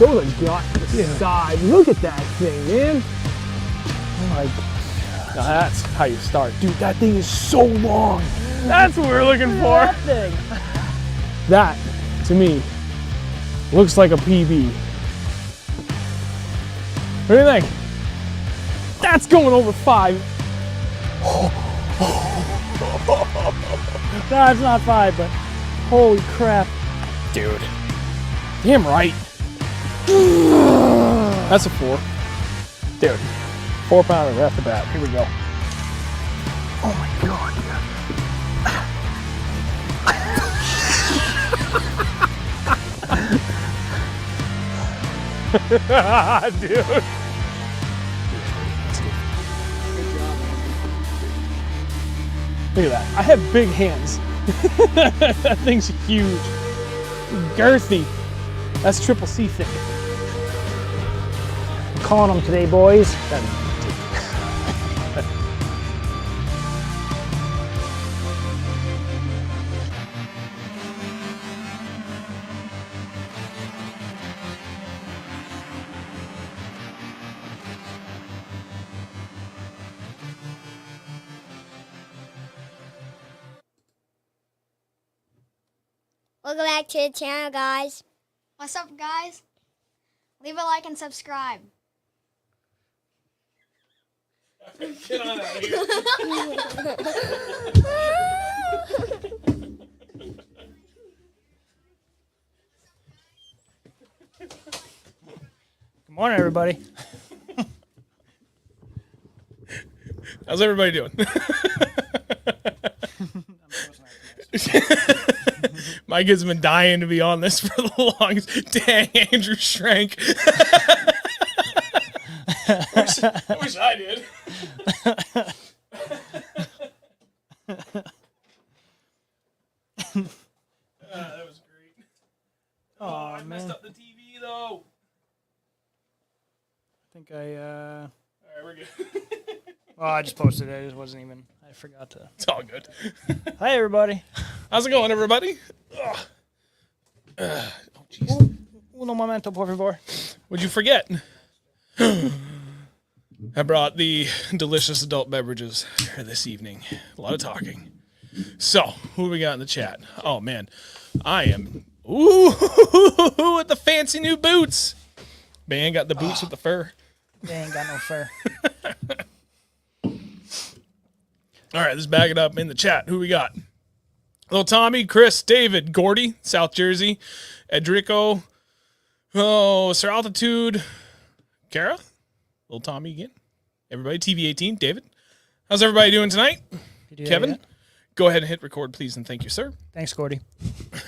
show the gut, the side. Look at that thing, man. Oh my God. Now that's how you start. Dude, that thing is so long. That's what we're looking for. That thing. That, to me, looks like a PB. What do you think? That's going over 5. No, it's not 5, but holy crap. Dude. Damn right. That's a 4. Dude. 4-pounder right off the bat. Here we go. Oh my God. Dude. Look at that. I have big hands. That thing's huge. Girthy. That's triple C thick. Calling them today, boys. Welcome back to the channel, guys. What's up, guys? Leave a like and subscribe. Get on out of here. Good morning, everybody. How's everybody doing? Mike has been dying to be on this for the longest. Dang, Andrew shrank. I wish I did. That was great. Oh, I messed up the TV though. I think I, All right, we're good. well, I just posted it. It wasn't even, I forgot to. It's all good. Hi, everybody. How's it going, everybody? Oh, jeez. Uno momento, por favor. What'd you forget? I brought the delicious adult beverages here this evening. A lot of talking. So, who do we got in the chat? Oh, man. I am... Ooh, with the fancy new boots. Man got the boots with the fur. They ain't got no fur. All right, let's back it up in the chat. Who we got? Little Tommy, Chris, David, Gordy, South Jersey, Edrico, Sir Altitude, Kara, Little Tommy again. Everybody, TV18, David. How's everybody doing tonight? Kevin, go ahead and hit record, please, and thank you, sir. Thanks, Gordy.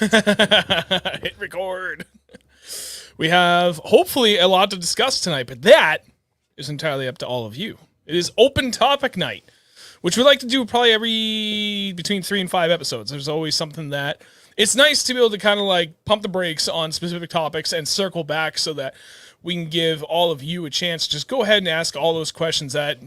Hit record. We have, hopefully, a lot to discuss tonight, but that is entirely up to all of you. It is open topic night, which we like to do probably every between 3 and 5 episodes. There's always something that it's nice to be able to kind of like pump the brakes on specific topics and circle back so that we can give all of you a chance to just go ahead and ask all those questions that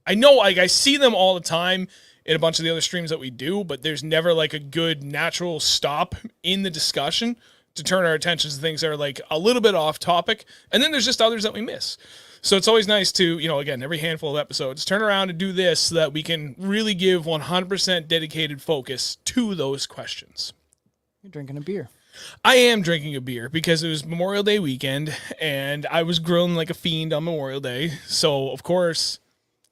I know, like I see them all the time in a bunch of the other streams that we do, but there's never like a good natural stop in the discussion to turn our attention to things that are like a little bit off topic. And then there's just others that we miss. So it's always nice to, you know, again, every handful of episodes, turn around and do this so that we can really give 100% dedicated focus to those questions. You're drinking a beer. I am drinking a beer because it was Memorial Day weekend and I was grilling like a fiend on Memorial Day. So, of course,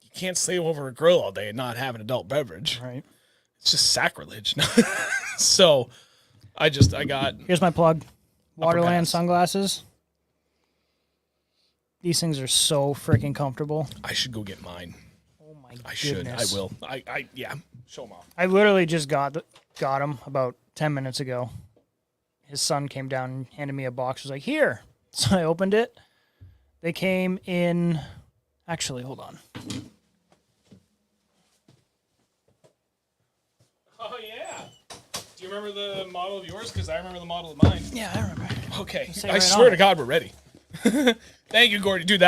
you can't stay over a grill all day and not have an adult beverage. Right. It's just sacrilege. So, I got... Here's my plug. Waterland Uppercuts. sunglasses. These things are so freaking comfortable. I should go get mine. Oh my I should. goodness. I will. Yeah. Show them off. I literally just got them about 10 minutes ago. His son came down and handed me a box. Was like, here. So I opened it. They came in. Actually, hold on. Oh, yeah. Do you remember the model of yours? Because I remember the model of mine. Yeah, I remember. Okay. Say I right swear on to it. God, we're ready. Thank you, Gordy. Dude,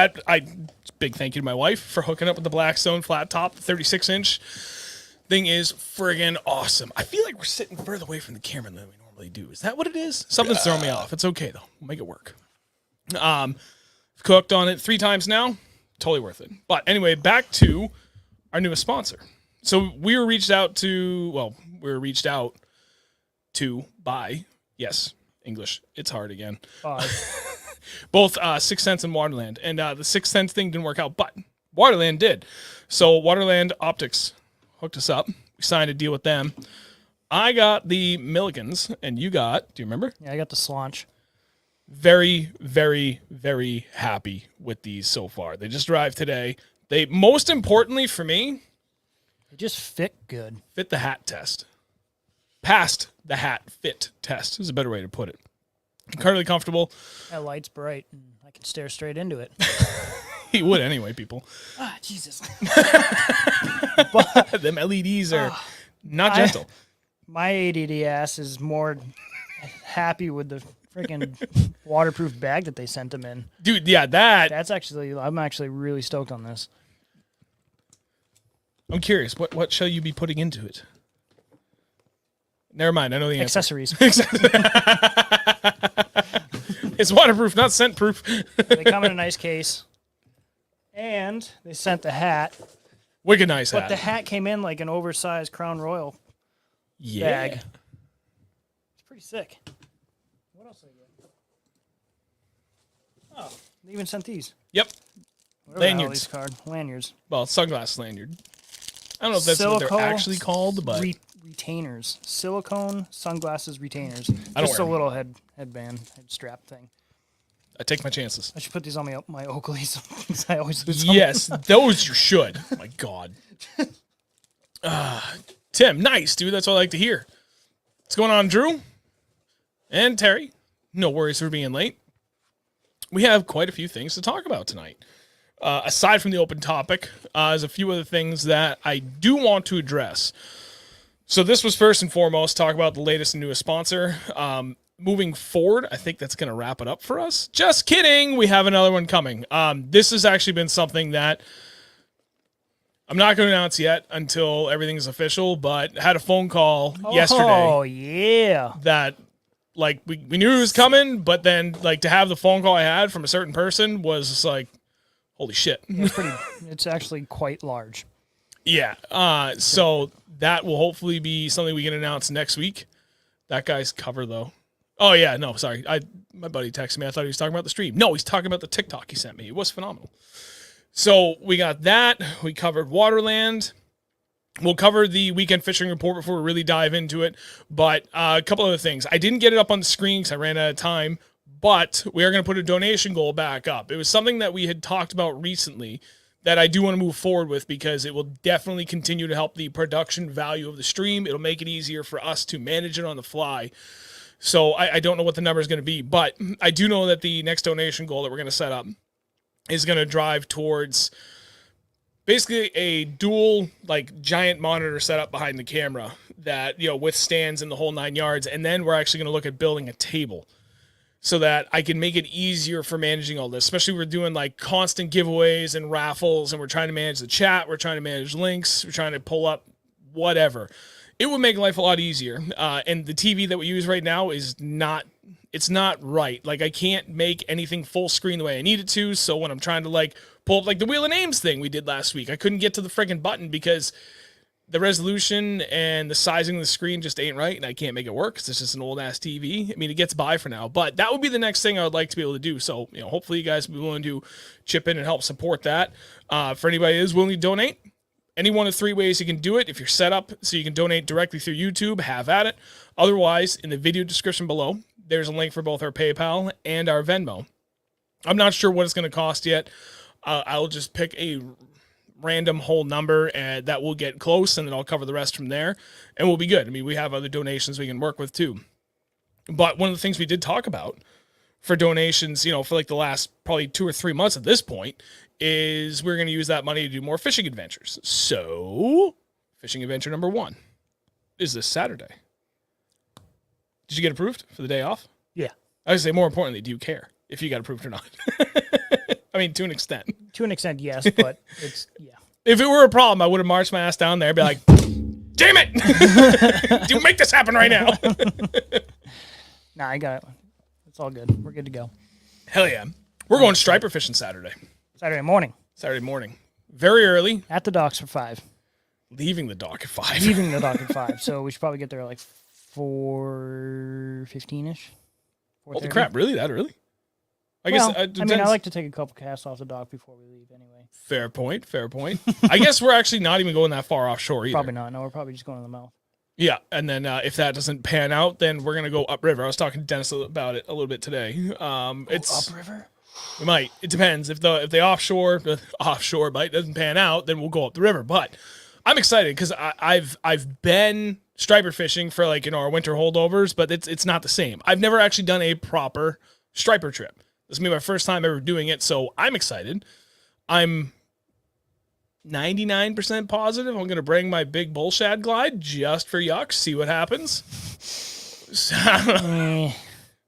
big thank you to my wife for hooking up with the Blackstone flat top, 36-inch. Thing is friggin' awesome. I feel like we're sitting further away from the camera than we normally do. Is that what it is? Something's throwing me off. It's okay, though. We'll make it work. Cooked on it 3 times now. Totally worth it. But anyway, back to our newest sponsor. So we were reached out to by, yes, English. It's hard again. Both Sixth Sense and Waterland. And the Sixth Sense thing didn't work out, but Waterland did. So Waterland Optics hooked us up. We signed a deal with them. I got the Milligans, and you got, do you remember? Yeah, I got the Slaunch. Very, very, very happy with these so far. They just arrived today. They, most importantly for me, They just fit good. fit the hat test. Passed the hat fit test is a better way to put it. Incredibly comfortable. That light's bright, and I can stare straight into it. He would anyway, people. Jesus. Them LEDs are not gentle. My ADD ass is more happy with the freaking waterproof bag that they sent them in. Dude, yeah, I'm actually really stoked on this. I'm curious, what shall you be putting into it? Never mind, I know the answer. Accessories. It's waterproof, not scent proof. They come in a nice case. And they sent the hat. Wicked nice But hat. the hat came in like an oversized Crown Royal bag. It's pretty sick. What else did I get? Oh, they even sent these. Yep. Whatever the hell Lanyards. these card. Lanyards. Well, sunglass lanyard. I don't know if that's what they're actually called, but Retainers. Silicone sunglasses retainers. I don't Just a wear little head strap thing. I take my chances. I should put these on my Oakleys. Because I always lose them. Yes, those you should. Oh my God. Tim, nice, dude. That's what I like to hear. What's going on, Drew? And Terry. No worries for being late. We have quite a few things to talk about tonight. Aside from the open topic, there's a few other things that I do want to address. So this was first and foremost, talk about the latest and newest sponsor. Moving forward, I think that's going to wrap it up for us. Just kidding. We have another one coming. This has actually been something that I'm not going to announce yet until everything's official, but I had a phone call yesterday. Oh, yeah. That, like, we knew it was coming, but then, like, to have the phone call I had from a certain person was just like, holy shit. It's actually quite large. Yeah. So that will hopefully be something we can announce next week. That guy's cover, though. Oh, yeah. No, sorry. My buddy texted me. I thought he was talking about the stream. No, he's talking about the TikTok he sent me. It was phenomenal. So we got that. We covered Waterland. We'll cover the weekend fishing report before we really dive into it. But a couple other things. I didn't get it up on the screen because I ran out of time. But we are going to put a donation goal back up. It was something that we had talked about recently that I do want to move forward with because it will definitely continue to help the production value of the stream. It'll make it easier for us to manage it on the fly. So I don't know what the number is going to be, but I do know that the next donation goal that we're going to set up is going to drive towards basically a dual, like, giant monitor setup behind the camera that, you know, withstands in the whole 9 yards. And then we're actually going to look at building a table so that I can make it easier for managing all this, especially we're doing like constant giveaways and raffles and we're trying to manage the chat. We're trying to manage links. We're trying to pull up whatever. It would make life a lot easier. And the TV that we use right now is it's not right. Like, I can't make anything full screen the way I need it to. So when I'm trying to, like, pull up like the Wheel of Names thing we did last week, I couldn't get to the freaking button because the resolution and the sizing of the screen just ain't right, and I can't make it work because it's just an old-ass TV. I mean, it gets by for now, but that would be the next thing I would like to be able to do. So, you know, hopefully you guys will be willing to chip in and help support that. For anybody who is willing to donate, any one of 3 ways you can do it. If you're set up so you can donate directly through YouTube, have at it. Otherwise, in the video description below, there's a link for both our PayPal and our Venmo. I'm not sure what it's going to cost yet. I'll just pick a random whole number and that will get close, and then I'll cover the rest from there, and we'll be good. I mean, we have other donations we can work with too. But one of the things we did talk about for donations, you know, for like the last probably 2 or 3 months at this point, is we're going to use that money to do more fishing adventures. So, fishing adventure number 1 is this Saturday. Did you get approved for the day off? Yeah. I would say, more importantly, do you care if you got approved or not? I mean, to an extent. To an extent, yes, but it's, yeah. If it were a problem, I would have marched my ass down there and be like, damn it! Do make this happen right now. Nah, I got it. It's all good. We're good to go. Hell yeah. We're going striper fishing Saturday. Saturday morning Saturday morning. Very early. at the docks for 5. Leaving the dock at 5. Leaving the dock at 5. So we should probably get there at like 4:15ish. Holy crap, really? That early? I like to take a couple casts off the dock before we leave anyway. Fair point. I guess we're actually not even going that far offshore either. Probably not. No, we're probably just going to the mouth. Yeah, and then if that doesn't pan out, then we're going to go upriver. I was talking to Dennis about it a little bit today. It's upriver? We might. It depends. If the offshore bite doesn't pan out, then we'll go up the river. But I'm excited because I've been striper fishing for like our winter holdovers, but it's not the same. I've never actually done a proper striper trip. This will be my first time ever doing it, so I'm excited. I'm 99% positive I'm going to bring my big bull shad glide just for yucks, see what happens. So,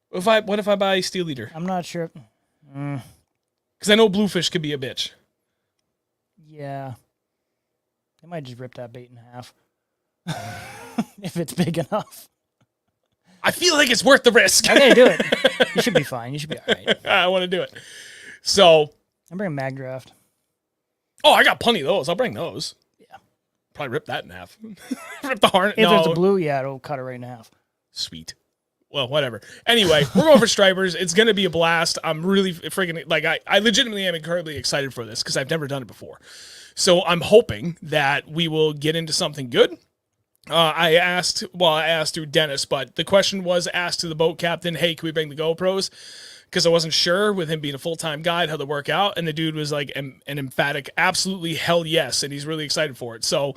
what if I buy steel leader? I'm not sure. Because I know bluefish could be a bitch. Yeah. They might just rip that bait in half. If it's big enough. I feel like it's worth the risk. Okay, do it. You should be fine. You should be all right. I want to do it. So. I'm bringing mag draft. Oh, I got plenty of those. I'll bring those. Yeah. Probably rip that in half. Rip the harness. If it's a blue, yeah, it'll cut it right in half. Sweet. Well, whatever. Anyway, we're going for stripers. It's going to be a blast. I'm really freaking, like, I legitimately am incredibly excited for this because I've never done it before. So I'm hoping that we will get into something good. I asked through Dennis, but the question was asked to the boat captain, hey, can we bring the GoPros? Because I wasn't sure with him being a full-time guide how they work out. And the dude was like an emphatic, absolutely hell yes. And he's really excited for it. So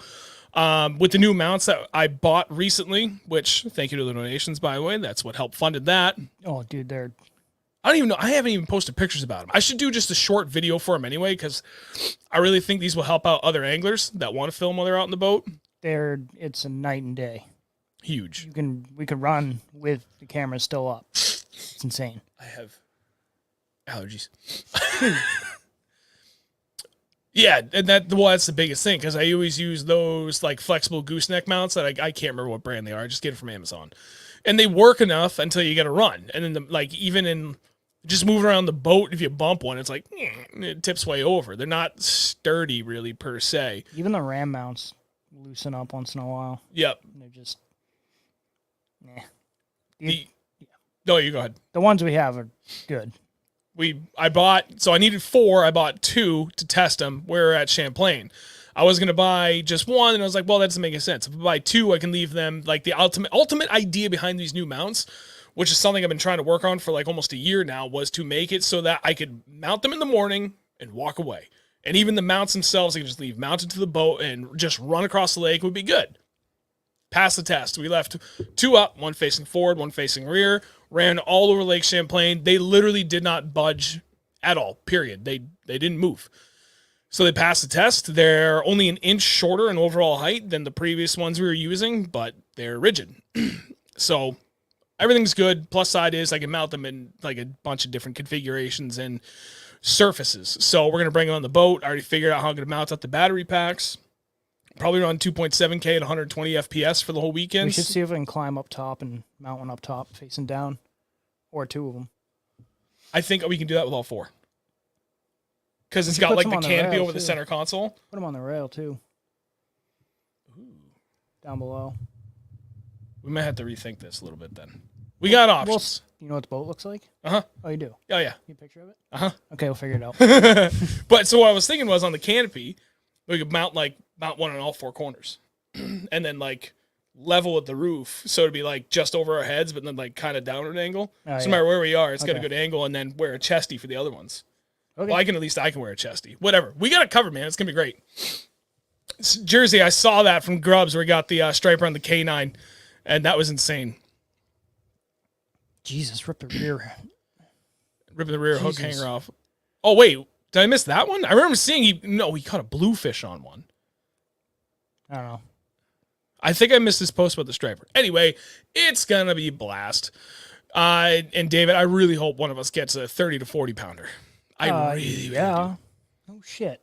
with the new mounts that I bought recently, which thank you to the donations, by the way, that's what helped funded that. Oh, dude, they're... I don't even know. I haven't even posted pictures about them. I should do just a short video for them anyway, because I really think these will help out other anglers that want to film while they're out in the boat. It's a night and day. Huge. We could run with the camera still up. It's insane. I have allergies. Yeah, and that's the biggest thing, because I always use those like flexible gooseneck mounts that I can't remember what brand they are. I just get it from Amazon, and they work enough until you get a run, and then even in just moving around the boat, if you bump one, it's like it tips way over. They're not sturdy really per se. Even the ram mounts loosen up once in a while. Yep. They're just No, you go ahead. The ones we have are good. I needed 4. I bought 2 to test them. We're at Champlain. I was going to buy just 1, and I was like, well, that doesn't make any sense. If I buy 2, I can leave them, like the ultimate idea behind these new mounts, which is something I've been trying to work on for like almost a year now, was to make it so that I could mount them in the morning and walk away. And even the mounts themselves, I could just leave mounted to the boat and just run across the lake would be good. Passed the test. We left 2 up, 1 facing forward, 1 facing rear, ran all over Lake Champlain. They literally did not budge at all, period. They didn't move. So they passed the test. They're only 1 inch shorter in overall height than the previous ones we were using, but they're rigid. So everything's good. Plus side is I can mount them in like a bunch of different configurations and surfaces. So we're going to bring them on the boat. I already figured out how I'm going to mount up the battery packs. Probably run 2.7K at 120 FPS for the whole weekend. We should see if we can climb up top and mount one up top facing down, or 2 of them. I think we can do that with all 4. Because it's got like the canopy over the center console. Put them on the rail too. Ooh. Down below. We might have to rethink this a little bit then. We got options. You know what the boat looks like? Uh-huh. Oh, you do? Oh, yeah. You a picture of it? Uh-huh. Okay, we'll figure it out. But so what I was thinking was on the canopy, we could mount one on all 4 corners. And then like level at the roof. So it'd be like just over our heads, but then like kind of downward angle. So no matter where we are, it's got a good angle, and then wear a chesty for the other ones. Okay. Well, I can wear a chesty. Whatever. We got it covered, man. It's going to be great. Jersey, I saw that from Grubbs where we got the striper on the K9, and that was insane. Jesus, ripping the rear hook hanger off. Oh, wait. Did I miss that one? I remember seeing he caught a bluefish on one. I don't know. I think I missed his post about the striper. Anyway, it's going to be a blast. And David, I really hope one of us gets a 30 to 40 pounder. I really do. Oh, shit.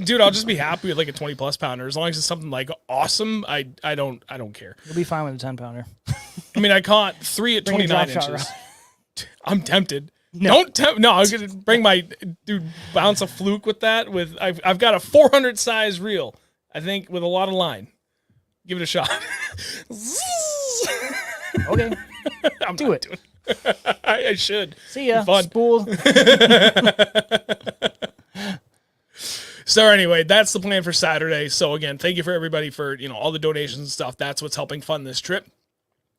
Dude, I'll just be happy with like a 20 plus pounder. As long as it's something like awesome, I don't care. You'll be fine with a 10 pounder. I mean, I caught 3 at 29 inches. I'm tempted. No. Don't tempt. No, I'm gonna bring my bounce a fluke with that. I've got a 400 size reel. I think with a lot of line. Give it a shot. Okay. I'm Do not it. doing it. I should. See ya. Fun. Spool. So anyway, that's the plan for Saturday. So again, thank you for everybody for all the donations and stuff. That's what's helping fund this trip.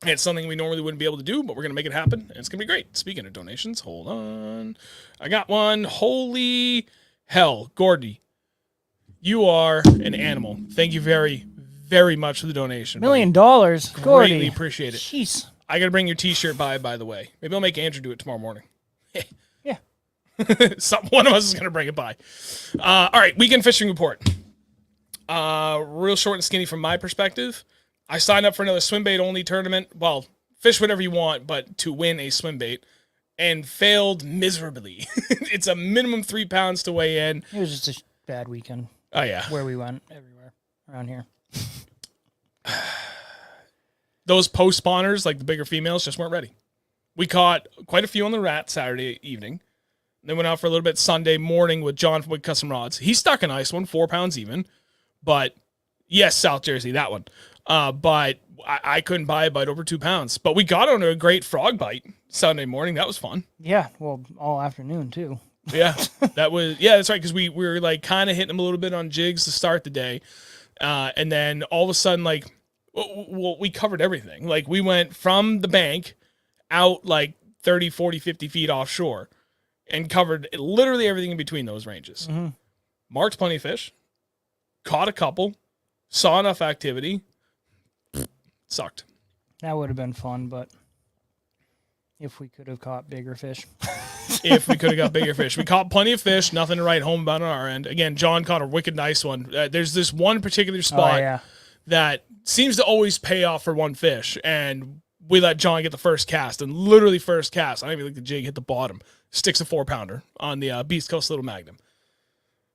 It's something we normally wouldn't be able to do, but we're gonna make it happen, and it's gonna be great. Speaking of donations, hold on, I got one. Holy hell, Gordy, you are an animal. Thank you very, very much for the donation. $1 million. Gordy. Greatly appreciate it. Jeez. I gotta bring your T-shirt by the way. Maybe I'll make Andrew do it tomorrow morning. Yeah. One of us is gonna bring it by. All right, weekend fishing report. Real short and skinny from my perspective. I signed up for another swim bait only tournament. Well, fish whatever you want, but to win a swim bait, and failed miserably. It's a minimum 3 pounds to weigh in. It was just a bad weekend. Oh yeah, Where we went everywhere around here. those post spawners, like the bigger females, just weren't ready. We caught quite a few on the rat Saturday evening. Then went out for a little bit Sunday morning with John from Wicked Custom Rods. He stuck a nice one, 4 pounds even. But yes, South Jersey, that one. But I couldn't buy a bite over 2 pounds. But we got on a great frog bite Sunday morning. That was fun. Yeah, well, all afternoon too. Yeah, that's right. Because we were like kind of hitting them a little bit on jigs to start the day. And then all of a sudden, like, well, we covered everything. Like we went from the bank out like 30, 40, 50 feet offshore and covered literally everything in between those ranges. Mm-hmm. Marked plenty of fish, caught a couple, saw enough activity. Sucked. That would have been fun, but if we could have caught bigger fish. If we could have got bigger fish. We caught plenty of fish, nothing to write home about on our end. Again, John caught a wicked nice one. There's this one particular spot that seems to always pay off for one fish, and we let John get the first cast, and literally first cast, I don't even think the jig hit the bottom. Sticks a 4-pounder on the Beast Coast Little Magnum.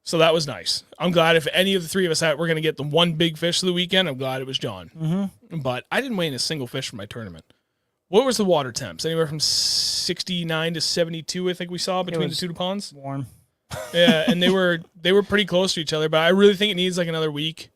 So that was nice. I'm glad if any of the three of us were going to get the one big fish of the weekend, I'm glad it was John. Mm-hmm. But I didn't weigh in a single fish for my tournament. What was the water temps? Anywhere from 69 to 72, I think we saw between the two ponds. Warm. Yeah, and they were pretty close to each other, but I really think it needs like another week.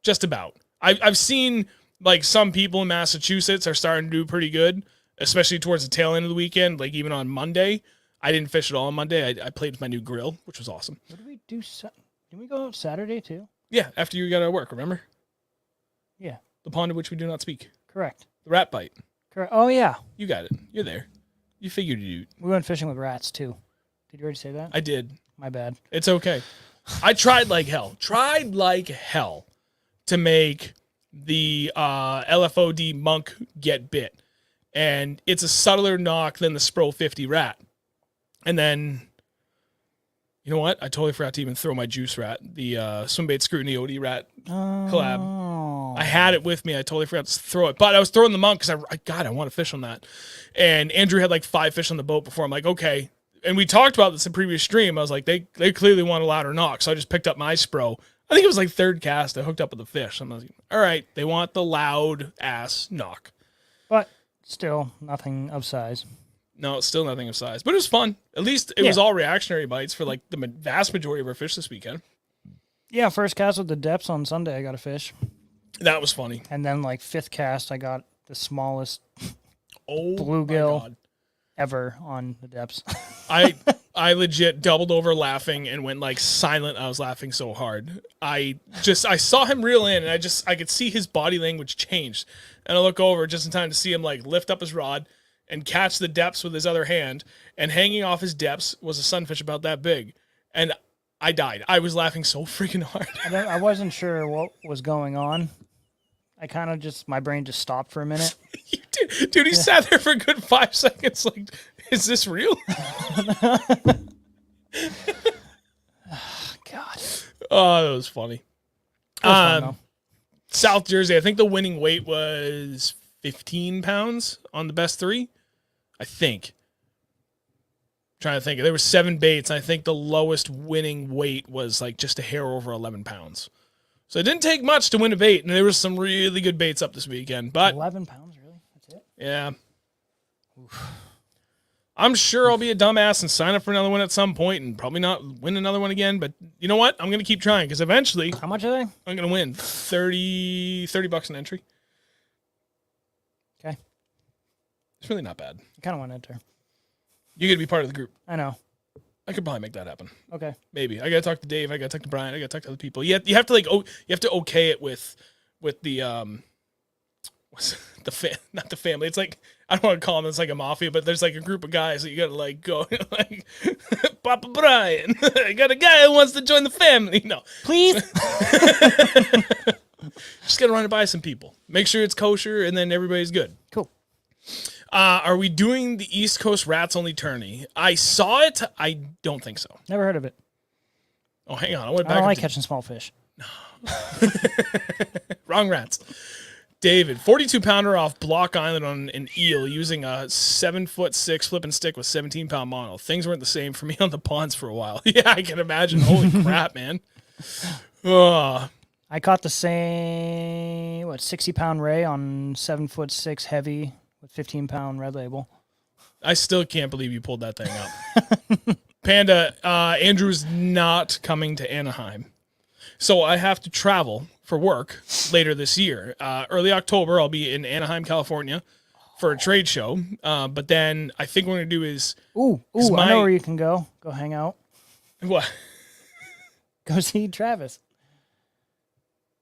Just about. I've seen like some people in Massachusetts are starting to do pretty good, especially towards the tail end of the weekend. Like even on Monday, I didn't fish at all on Monday. I played with my new grill, which was awesome. What did we do? Did we go out Saturday too? Yeah, after you got out of work, remember? Yeah. The pond of which we do not speak. Correct. The rat bite. Correct. Oh yeah. You got it. You're there. You figured you. We went fishing with rats too. Did you already say that? I did. My bad. It's okay. I tried like hell. To make the LFOD monk get bit. And it's a subtler knock than the Spro 50 rat. And then, you know what? I totally forgot to even throw my juice rat, the Swimbait Scrutiny OD rat collab. I had it with me. I totally forgot to throw it. But I was throwing the monk because I want to fish on that. And Andrew had like 5 fish on the boat before. I'm like, okay. And we talked about this in previous stream. I was like, they clearly want a louder knock. So I just picked up my Spro. I think it was like third cast. I hooked up with the fish. I'm like, all right, they want the loud ass knock. But still, nothing of size. No, it's still nothing of size. But it was fun. At least it was all reactionary bites for like the vast majority of our fish this weekend. Yeah, first cast with the depths on Sunday, I got a fish. That was funny. And then like 5th cast, I got the smallest bluegill ever on the depths. I legit doubled over laughing and went like silent. I was laughing so hard. I saw him reel in and I could see his body language change. And I look over just in time to see him like lift up his rod and catch the depths with his other hand. And hanging off his depths was a sunfish about that big. And I died. I was laughing so freaking hard. I wasn't sure what was going on. I kind of my brain just stopped for a minute. Dude, he sat there for a good 5 seconds like, is this real? God. Oh, that was funny. It was fun, though. South Jersey, I think the winning weight was 15 pounds on the best 3. I think. Trying to think. There were 7 baits, and I think the lowest winning weight was like just a hair over 11 pounds. So it didn't take much to win a bait, and there was some really good baits up this weekend. But 11 pounds, really? That's it? Yeah. Oof. I'm sure I'll be a dumbass and sign up for another one at some point and probably not win another one again. But you know what? I'm going to keep trying because eventually How much are they? I'm going to win $30 an entry. Okay. It's really not bad. I kind of want to enter. You get to be part of the group. I know. I could probably make that happen. Okay. Maybe. I got to talk to Dave. I got to talk to Brian. I got to talk to other people. You have to like, you have to okay it with the, not the family. It's like, I don't want to call them, it's like a mafia, but there's like a group of guys that you got to like go, like, Papa Brian, I got a guy who wants to join the family. No. Please. Just got to run it by some people. Make sure it's kosher, and then everybody's good. Cool. Are we doing the East Coast Rats Only tourney? I saw it. I don't think so. Never heard of it. Oh, hang on. I went I back. don't like catching small fish. Wrong rats. David, 42 pounder off Block Island on an eel using a 7'6" flipping stick with 17-pound mono. Things weren't the same for me on the ponds for a while. Yeah, I can imagine. Holy crap, man. I caught the same 60-pound ray on 7'6" heavy with 15-pound red label. I still can't believe you pulled that thing up. Panda, Andrew's not coming to Anaheim. So I have to travel for work later this year. Early October, I'll be in Anaheim, California for a trade show. But then I think what we're going to do is... I know where you can go. Go hang out. What? Go see Travis.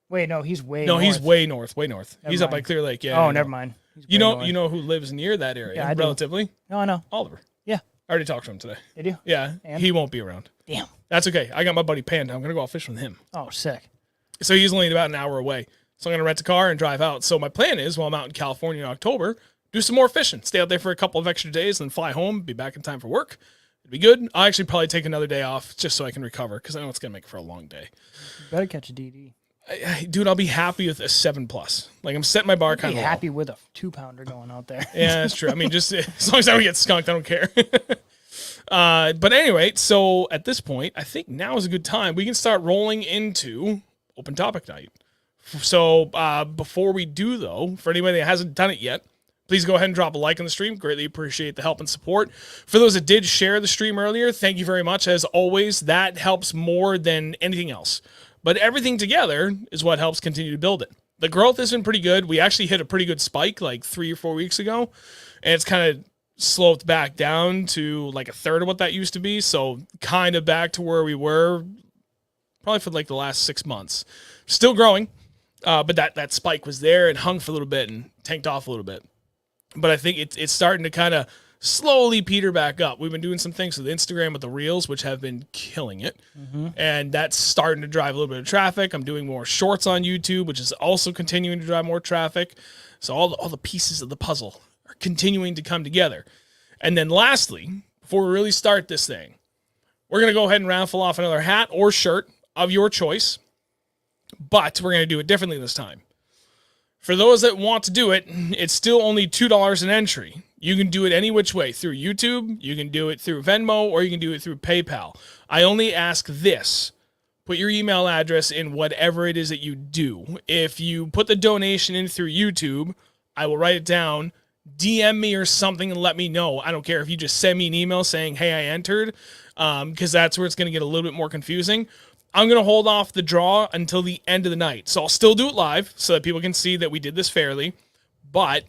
Wait, no, he's way No, north. he's way north, way north. Never He's up by mind. Clear Lake. Yeah. Oh, never mind. He's You way know, north. you know who lives near that area, Yeah, I do. relatively? No, I know. Oliver. Yeah. I already talked to him today. Did you? Yeah, And? he won't be around. Damn. That's okay. I got my buddy Panda. I'm going to go out fishing with him. Oh, sick. So he's only about an hour away. So I'm going to rent a car and drive out. So my plan is, while I'm out in California in October, do some more fishing. Stay out there for a couple of extra days, then fly home, be back in time for work. It'd be good. I'll actually probably take another day off just so I can recover because I know it's going to make for a long day. You better catch a DD. Dude, I'll be happy with a 7+. Like, I'm setting my bar I'd kind be of happy with a 2-pounder going out there. Yeah, that's true. I mean, just as long as I don't get skunked, I don't care. But anyway, so at this point, I think now is a good time. We can start rolling into open topic night. So before we do, though, for anybody that hasn't done it yet, please go ahead and drop a like on the stream. Greatly appreciate the help and support. For those that did share the stream earlier, thank you very much. As always, that helps more than anything else. But everything together is what helps continue to build it. The growth has been pretty good. We actually hit a pretty good spike like 3 or 4 weeks ago, and it's kind of sloped back down to like a third of what that used to be. So kind of back to where we were probably for like the last 6 months. Still growing, but that spike was there and hung for a little bit and tanked off a little bit. But I think it's starting to kind of slowly peter back up. We've been doing some things with Instagram with the Reels, which have been killing it. Mm-hmm. And that's starting to drive a little bit of traffic. I'm doing more shorts on YouTube, which is also continuing to drive more traffic. So all the pieces of the puzzle are continuing to come together. And then lastly, before we really start this thing, we're going to go ahead and raffle off another hat or shirt of your choice. But we're going to do it differently this time. For those that want to do it, it's still only $2 an entry. You can do it any which way, through YouTube, you can do it through Venmo, or you can do it through PayPal. I only ask this. Put your email address in whatever it is that you do. If you put the donation in through YouTube, I will write it down. DM me or something and let me know. I don't care if you just send me an email saying, hey, I entered, because that's where it's going to get a little bit more confusing. I'm going to hold off the draw until the end of the night. So I'll still do it live so that people can see that we did this fairly. But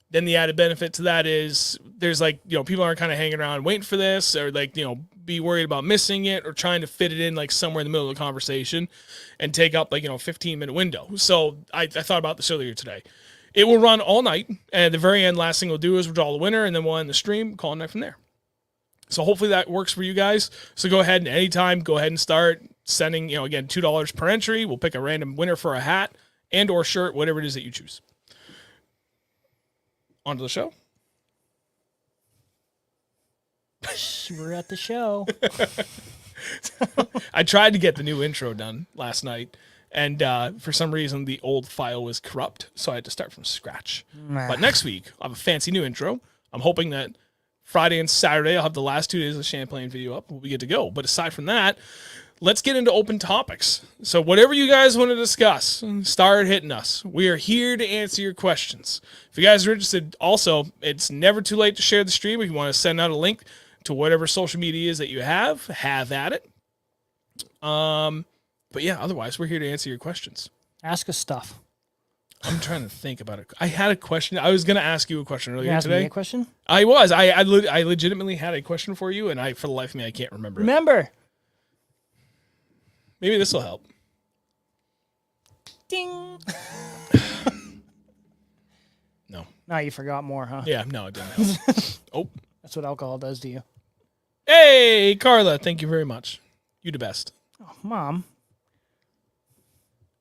then the added benefit to that is there's like, people aren't kind of hanging around waiting for this or like, be worried about missing it or trying to fit it in like somewhere in the middle of the conversation and take up like, 15-minute window. So I thought about this earlier today. It will run all night. And at the very end, last thing we'll do is we'll draw the winner and then we'll end the stream, call it night from there. So hopefully that works for you guys. So go ahead and anytime, go ahead and start sending, again, $2 per entry. We'll pick a random winner for a hat and or shirt, whatever it is that you choose. On to the show. We're at the show. I tried to get the new intro done last night, and for some reason the old file was corrupt, so I had to start from scratch. But next week, I'll have a fancy new intro. I'm hoping that Friday and Saturday, I'll have the last 2 days of the Champlain video up. We'll be good to go. But aside from that, let's get into open topics. So whatever you guys want to discuss, start hitting us. We are here to answer your questions. If you guys are interested, also, it's never too late to share the stream. If you want to send out a link to whatever social media is that you have at it. But yeah, otherwise, we're here to answer your questions. Ask us stuff. I'm trying to think about it. I had a question. I was going to ask you a question You earlier asked me today. a question? I was. I legitimately had a question for you, and for the life of me, I can't remember it. Remember. Maybe this will help. Ding. No. Now you forgot more, huh? Yeah, no, it didn't help. Oh. That's what alcohol does to you. Hey, Carla, thank you very much. You the best. Oh, Mom,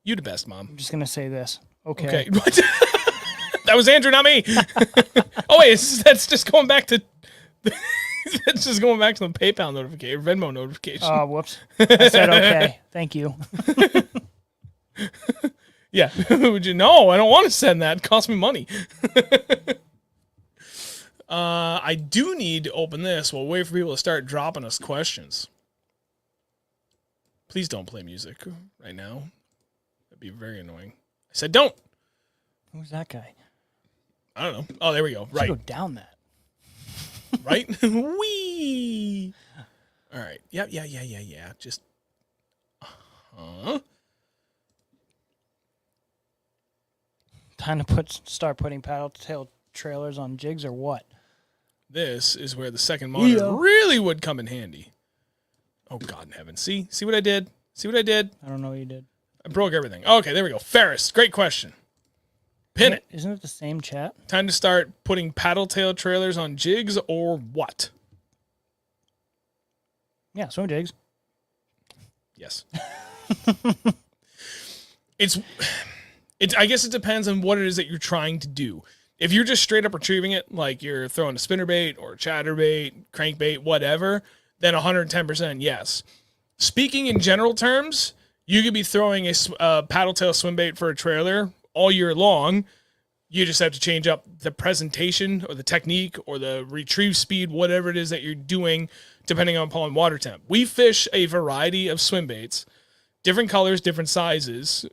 You the best, Mom. I'm just going to say this. Okay. Okay. What? That was Andrew, not me. Oh, wait, that's just going back to... That's just going back to the PayPal notification, Venmo notification. Oh, whoops. I said okay. Thank you. Yeah. Would you? No, I don't want to send that. It costs me money. I do need to open this. We'll wait for people to start dropping us questions. Please don't play music right now. That'd be very annoying. I said don't. Who's that guy? I don't know. Oh, there we go. Should Right. go down that. Right? Wee. All right. Yeah. Just. Time to start putting paddle tail trailers on jigs or what? This is where the second monitor really would come in handy. Oh, God in heaven. See what I did? See what I did? I don't know what you did. I broke everything. Okay, there we go. Ferris, great question. Pin it. Isn't it the same chat? Time to start putting paddle tail trailers on jigs or what? Yeah, swim jigs. Yes. It's I guess it depends on what it is that you're trying to do. If you're just straight up retrieving it, like you're throwing a spinnerbait or a chatterbait, crankbait, whatever, then 110% yes. Speaking in general terms, you could be throwing a paddle tail swim bait for a trailer all year long. You just have to change up the presentation or the technique or the retrieve speed, whatever it is that you're doing, depending upon water temp. We fish a variety of swim baits, different colors, different sizes,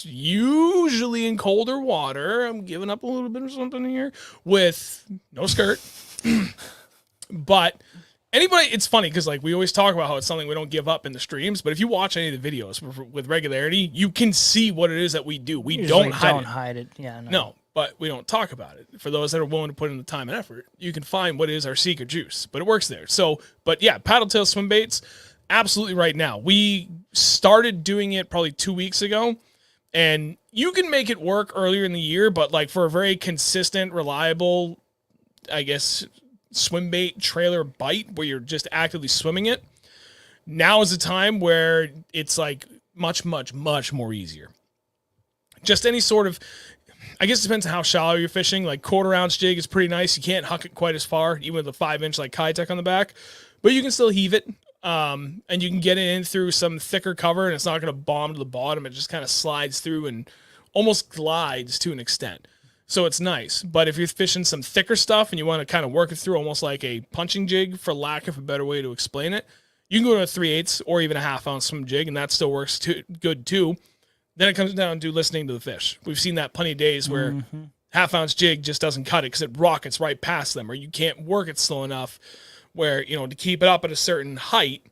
usually in colder water. I'm giving up a little bit of something here with no skirt. But anybody, it's funny because like we always talk about how it's something we don't give up in the streams, but if you watch any of the videos with regularity, you can see what it is that we do. We don't hide it. Yeah, No, but we don't talk about it. For those that are willing to put in the time and effort, you can find what is our secret juice, but it works there. So, but yeah, paddle tail swim baits, absolutely right now. We started doing it probably 2 weeks ago, and you can make it work earlier in the year, but like for a very consistent, reliable, I guess, swim bait trailer bite where you're just actively swimming it, now is the time where it's like much more easier. Just any sort of, I guess it depends on how shallow you're fishing. Like 1/4 ounce jig is pretty nice. You can't huck it quite as far, even with a 5-inch like Kitech on the back, but you can still heave it. And you can get it in through some thicker cover and it's not going to bomb to the bottom. It just kind of slides through and almost glides to an extent. So it's nice. But if you're fishing some thicker stuff and you want to kind of work it through almost like a punching jig, for lack of a better way to explain it, you can go to a 3/8 or even a 1/2 ounce swim jig, and that still works good too. Then it comes down to listening to the fish. We've seen that plenty of days where 1/2 ounce jig just doesn't cut it because it rockets right past them, or you can't work it slow enough where, you know, to keep it up at a certain height,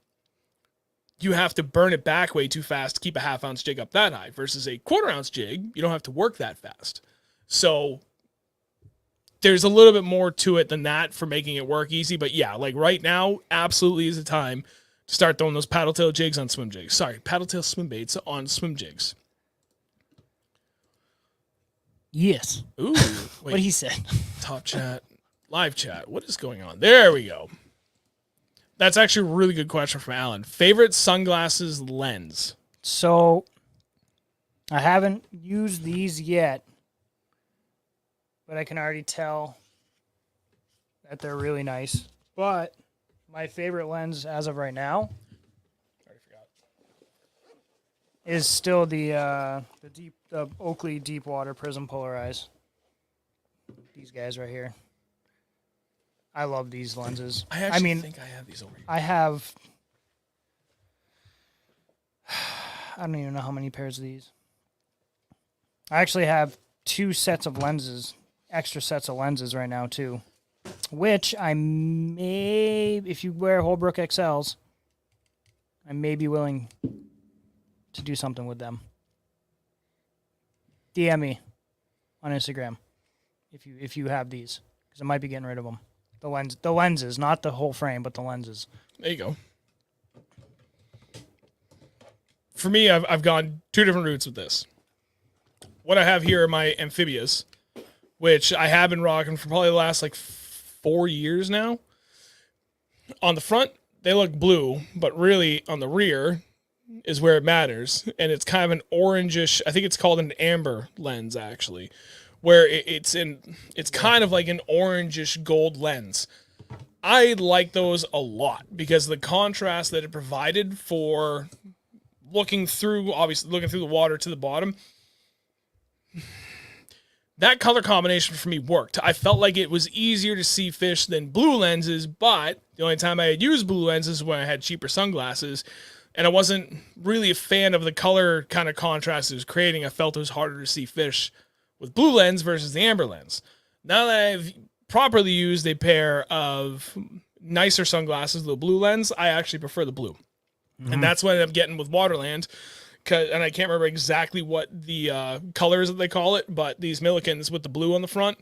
you have to burn it back way too fast to keep a 1/2 ounce jig up that high. Versus a 1/4 ounce jig, you don't have to work that fast. So there's a little bit more to it than that for making it work easy. But yeah, like right now, absolutely is the time to start throwing those paddle tail jigs on swim jigs. Sorry, paddle tail swim baits on swim jigs. Yes. Ooh, wait. What he said. Top chat, live chat. What is going on? There we go. That's actually a really good question from Alan. Favorite sunglasses lens? So, I haven't used these yet, but I can already tell that they're really nice. But my favorite lens as of right now is still the Oakley Deepwater Prism Polarize. These guys right here. I love these lenses. I think I have these over here. I have I don't even know how many pairs of these. I actually have 2 sets of lenses, extra sets of lenses right now too, which I may, if you wear Holbrook XLs, I may be willing to do something with them. DM me on Instagram if you have these, because I might be getting rid of them. The lenses, not the whole frame, but the lenses. There you go. For me, I've gone 2 different routes with this. What I have here are my amphibias, which I have been rocking for probably the last 4 years now. On the front, they look blue, but really on the rear is where it matters. And it's kind of an orangish, I think it's called an amber lens actually, where it's kind of like an orangish gold lens. I like those a lot because the contrast that it provided for looking through the water to the bottom, that color combination for me worked. I felt like it was easier to see fish than blue lenses, but the only time I had used blue lenses was when I had cheaper sunglasses, and I wasn't really a fan of the color kind of contrast it was creating. I felt it was harder to see fish with blue lens versus the amber lens. Now that I've properly used a pair of nicer sunglasses, the blue lens, I actually prefer the blue. Mm-hmm. And that's what I ended up getting with Waterland. And I can't remember exactly what the colors that they call it, but these Millikins with the blue on the front,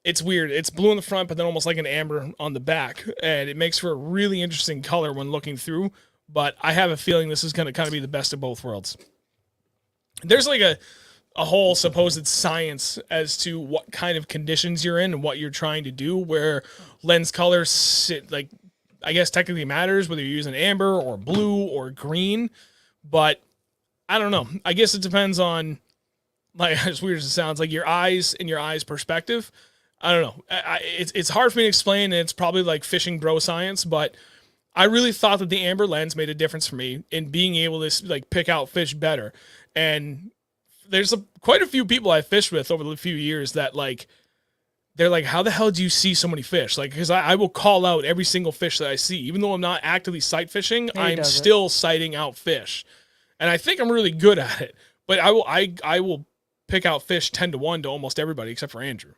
it's weird. It's blue on the front, but then almost like an amber on the back. And it makes for a really interesting color when looking through. But I have a feeling this is going to kind of be the best of both worlds. There's like a whole supposed science as to what kind of conditions you're in and what you're trying to do, where lens color I guess technically matters, whether you're using amber or blue or green. But I don't know. I guess it depends on, as weird as it sounds, your eyes and your eyes perspective. I don't know. It's hard for me to explain, and it's probably like fishing bro science, but I really thought that the amber lens made a difference for me in being able to pick out fish better. And there's quite a few people I fished with over the few years that they're like, how the hell do you see so many fish? Because I will call out every single fish that I see. Even though I'm not actively sight fishing, I'm still sighting out fish. And I think I'm really good at it. But I will pick out fish 10-1 to almost everybody except for Andrew.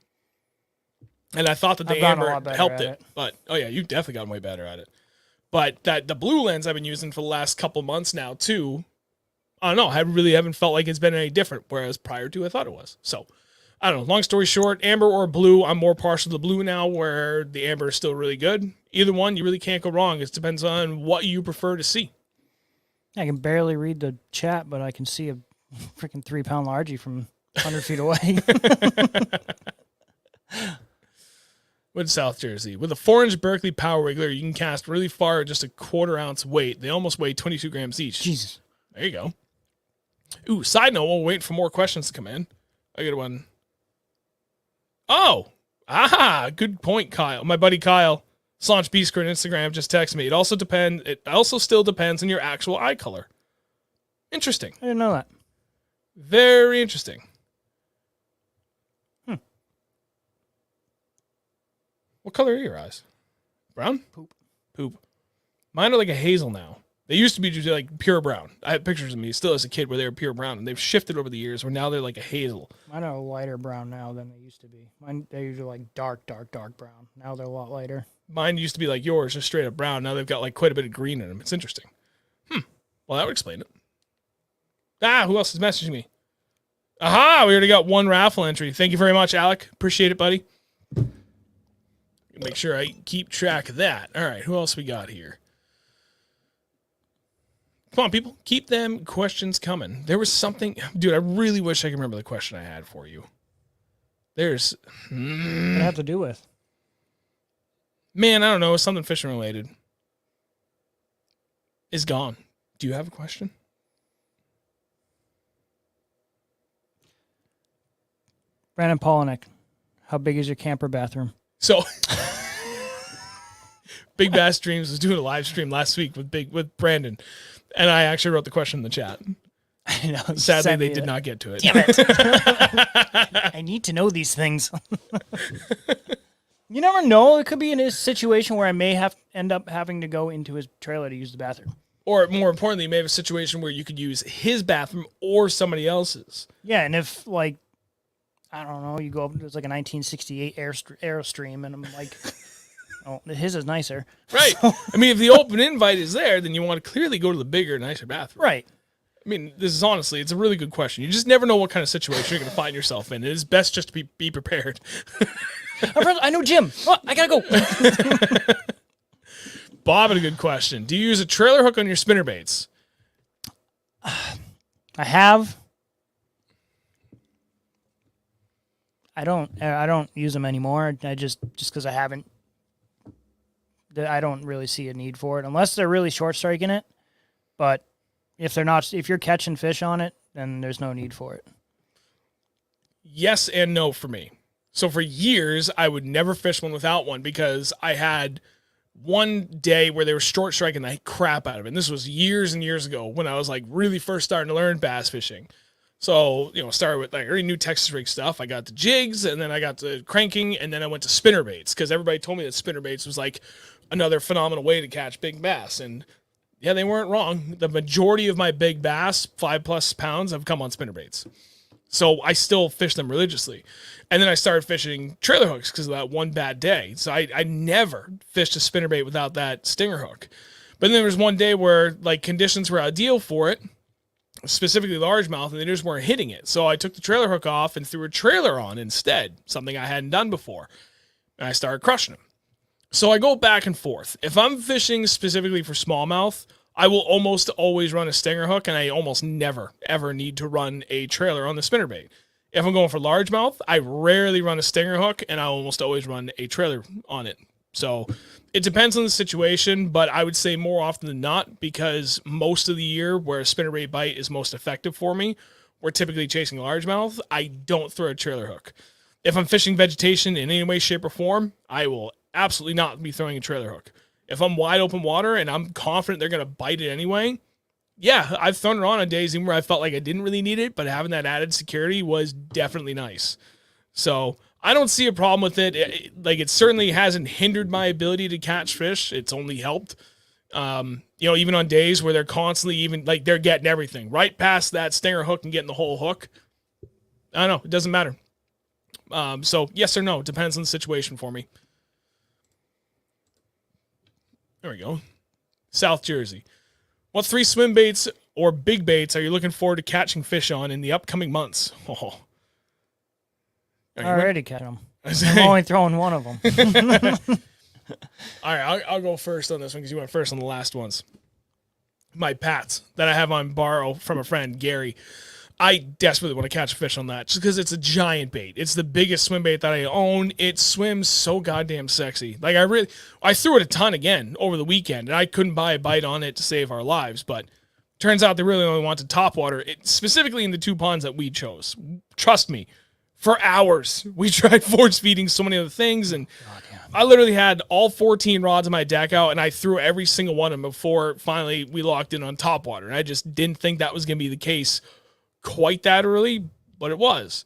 And I thought that the amber helped it. But, oh yeah, you've definitely gotten way better at it. But the blue lens I've been using for the last couple months now, too, I don't know, I really haven't felt like it's been any different, whereas prior to I thought it was. So, I don't know. Long story short, amber or blue, I'm more partial to blue now, where the amber is still really good. Either one, you really can't go wrong. It depends on what you prefer to see. I can barely read the chat, but I can see a freaking 3-pound largie from 100 feet away. With South Jersey. With a 4-inch Berkeley Power Wiggler, you can cast really far at just a 1/4 ounce weight. They almost weigh 22 grams each. Jesus. There you go. Ooh, side note, we'll wait for more questions to come in. I get one. Oh, good point, Kyle. My buddy Kyle, Slaunch Beastcrit on Instagram, just texted me. It also still depends on your actual eye color. Interesting. I didn't know that. Very interesting. What color are your eyes? Brown? Poop. Mine are like a hazel now. They used to be just pure brown. I had pictures of me still as a kid where they were pure brown, and they've shifted over the years where now they're like a hazel. Mine are lighter brown now than they used to be. Mine, they usually dark brown. Now they're a lot lighter. Mine used to be like yours, just straight up brown. Now they've got quite a bit of green in them. It's interesting. Well, that would explain it. Who else is messaging me? Aha! We already got one raffle entry. Thank you very much, Alec. Appreciate it, buddy. Make sure I keep track of that. All right, who else we got here? Come on, people. Keep them questions coming. There was something... Dude, I really wish I could remember the question I had for you. There's... What does it have to do with? Man, I don't know. Something fishing related. Is gone. Do you have a question? Brandon Polinick, how big is your camper bathroom? So... Big Bass Dreams was doing a live stream last week with Brandon, and I actually wrote the question in the chat. I know. Sadly, they did not get to it. Damn it! I need to know these things. You never know. It could be in a situation where I may end up having to go into his trailer to use the bathroom. Or more importantly, you may have a situation where you could use his bathroom or somebody else's. Yeah, and if like I don't know, you go up, there's like a 1968 Airstream, and I'm like, oh, his is nicer. Right. I mean, if the open invite is there, then you want to clearly go to the bigger, nicer bathroom. Right. I mean, this is honestly, it's a really good question. You just never know what kind of situation you're going to find yourself in. It is best just to be prepared. I know Jim. Oh, I gotta go. Bob had a good question. Do you use a trailer hook on your spinnerbaits? I have. I don't use them anymore. I just because I haven't. I don't really see a need for it unless they're really short striking it. But if they're not, if you're catching fish on it, then there's no need for it. Yes and no for me. So for years, I would never fish one without one because I had one day where they were short striking the crap out of it. And this was years and years ago when I was like really first starting to learn bass fishing. So, started with like already new Texas rig stuff. I got the jigs and then I got the cranking and then I went to spinnerbaits because everybody told me that spinnerbaits was like another phenomenal way to catch big bass. And yeah, they weren't wrong. The majority of my big bass, 5+ pounds, have come on spinnerbaits. So I still fish them religiously. And then I started fishing trailer hooks because of that one bad day. So I never fished a spinnerbait without that stinger hook. But then there was one day where like conditions were ideal for it, specifically largemouth, and they just weren't hitting it. So I took the trailer hook off and threw a trailer on instead, something I hadn't done before. And I started crushing them. So I go back and forth. If I'm fishing specifically for smallmouth, I will almost always run a stinger hook, and I almost never, ever need to run a trailer on the spinnerbait. If I'm going for largemouth, I rarely run a stinger hook, and I almost always run a trailer on it. So it depends on the situation, but I would say more often than not, because most of the year where a spinnerbait bite is most effective for me, we're typically chasing largemouth, I don't throw a trailer hook. If I'm fishing vegetation in any way, shape, or form, I will absolutely not be throwing a trailer hook. If I'm wide open water and I'm confident they're going to bite it anyway, yeah, I've thrown it on days even where I felt like I didn't really need it, but having that added security was definitely nice. So I don't see a problem with it. It certainly hasn't hindered my ability to catch fish. It's only helped. Even on days where they're constantly they're getting everything right past that stinger hook and getting the whole hook. I don't know. It doesn't matter. So yes or no, depends on the situation for me. There we go. South Jersey. What 3 swim baits or big baits are you looking forward to catching fish on in the upcoming months? Oh. I already catch them. I'm only throwing one of them. All right, I'll go first on this one because you went first on the last ones. My pats that I have on borrow from a friend, Gary. I desperately want to catch a fish on that just because it's a giant bait. It's the biggest swim bait that I own. It swims so goddamn sexy. I threw it a ton again over the weekend, and I couldn't buy a bite on it to save our lives, but turns out they really only wanted topwater, specifically in the 2 ponds that we chose. Trust me, for hours, we tried force feeding so many other things, and I literally had all 14 rods in my deck out, and I threw every single one of them before finally we locked in on topwater, and I just didn't think that was going to be the case quite that early, but it was.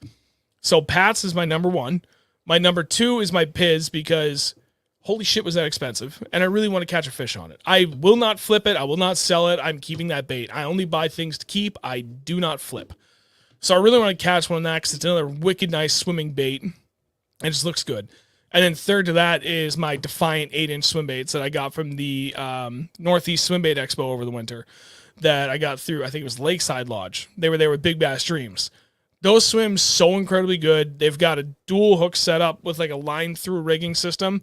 So Pats is my number 1. My number 2 is my Piz because holy shit was that expensive, and I really want to catch a fish on it. I will not flip it. I will not sell it. I'm keeping that bait. I only buy things to keep. I do not flip. So I really want to catch one of that because it's another wicked nice swimming bait. It just looks good. And then third to that is my Defiant 8-inch swim baits that I got from the Northeast Swim Bait Expo over the winter that I got through, I think it was Lakeside Lodge. They were there with Big Bass Dreams. Those swim so incredibly good. They've got a dual hook setup with like a line through rigging system.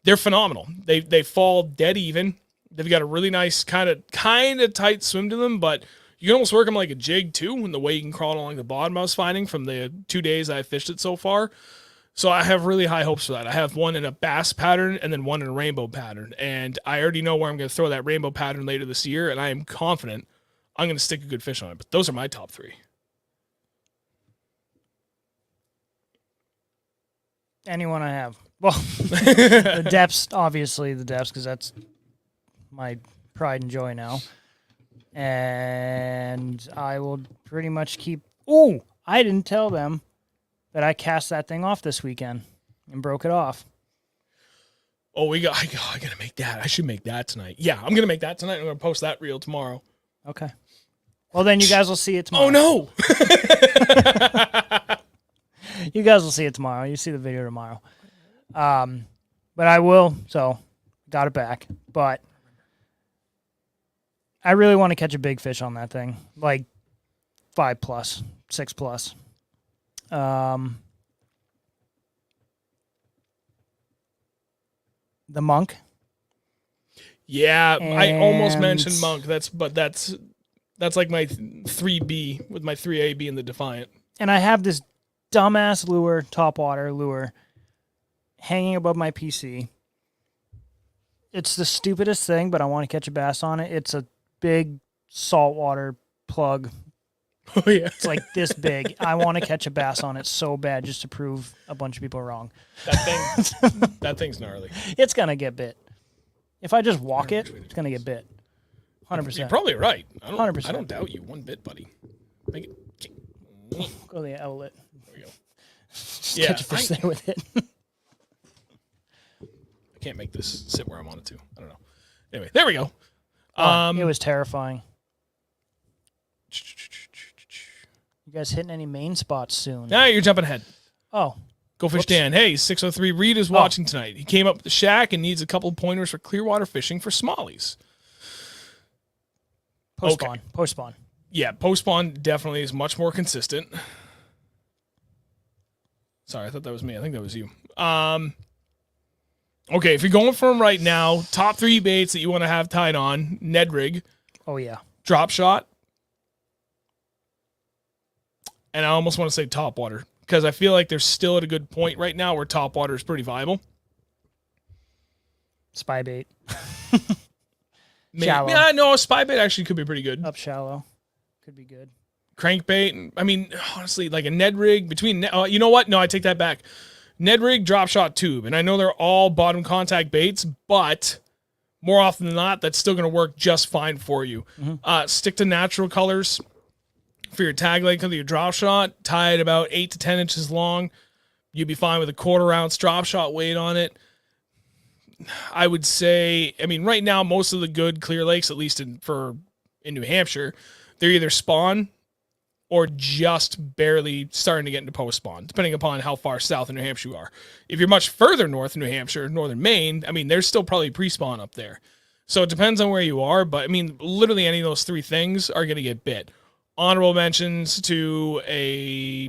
They're phenomenal. They fall dead even. They've got a really nice kind of tight swim to them, but you can almost work them like a jig too, in the way you can crawl along the bottom I was finding from the 2 days I fished it so far. So I have really high hopes for that. I have one in a bass pattern and then one in a rainbow pattern. And I already know where I'm going to throw that rainbow pattern later this year, and I am confident I'm going to stick a good fish on it. But those are my top 3. Anyone I have. Well, the depths, obviously the depths, because that's my pride and joy now. And I will pretty much keep... Ooh, I didn't tell them that I cast that thing off this weekend and broke it off. Oh, I gotta make that. I should make that tonight. Yeah, I'm gonna make that tonight. I'm gonna post that reel tomorrow. Okay. Well, then you guys will see it tomorrow. Oh no! You guys will see it tomorrow. You see the video tomorrow. But I will. So, got it back. But I really want to catch a big fish on that thing, like 5+, 6+. The monk. Yeah, I almost And- mentioned monk. That's like my 3B with my 3AB in the Defiant. And I have this dumbass lure, topwater lure, hanging above my PC. It's the stupidest thing, but I want to catch a bass on it. It's a big saltwater plug. Oh yeah, It's like this big. I want to catch a bass on it so bad just to prove a bunch of people wrong. that thing's gnarly. It's going to get bit. If I just walk it, it's going to get bit. 100%. You're probably right. 100%. I don't doubt you one bit, buddy. Make it. Go to the outlet. There we go. Just Yeah, catch a fish there with it. I can't make this sit where I want it to. I don't know. Anyway, there we go. It was terrifying. You guys hitting any main spots soon? Now you're jumping ahead. Oh, Go Fish Whoops. Dan. Hey, 603 Reed is watching tonight. He came up with the shack and needs a couple pointers for clearwater fishing for smallies. post Okay. spawn. Post spawn. Yeah, post spawn definitely is much more consistent. Sorry, I thought that was me. I think that was you. Okay, if you're going for them right now, top 3 baits that you want to have tied on: Ned rig, Oh yeah. drop shot, and I almost want to say top water because I feel like they're still at a good point right now where top water is pretty viable. Spy bait. Maybe, Shallow. yeah, no, spy bait actually could be pretty good. Up shallow. Could be good. Crankbait. I mean, honestly, like a Ned rig between. You know what? No, I take that back. Ned rig, drop shot, tube, and I know they're all bottom contact baits, but more often than not, that's still going to work just fine for you. Stick to natural colors for your tag leg of your drop shot. Tie it about 8 to 10 inches long. You'd be fine with a 1/4 ounce drop shot weight on it. I would say, I mean, right now, most of the good clear lakes, at least in New Hampshire, they're either spawn or just barely starting to get into post spawn, depending upon how far south in New Hampshire you are. If you're much further north in New Hampshire, northern Maine, I mean, there's still probably pre-spawn up there. So it depends on where you are, but I mean, literally any of those 3 things are going to get bit. Honorable mentions to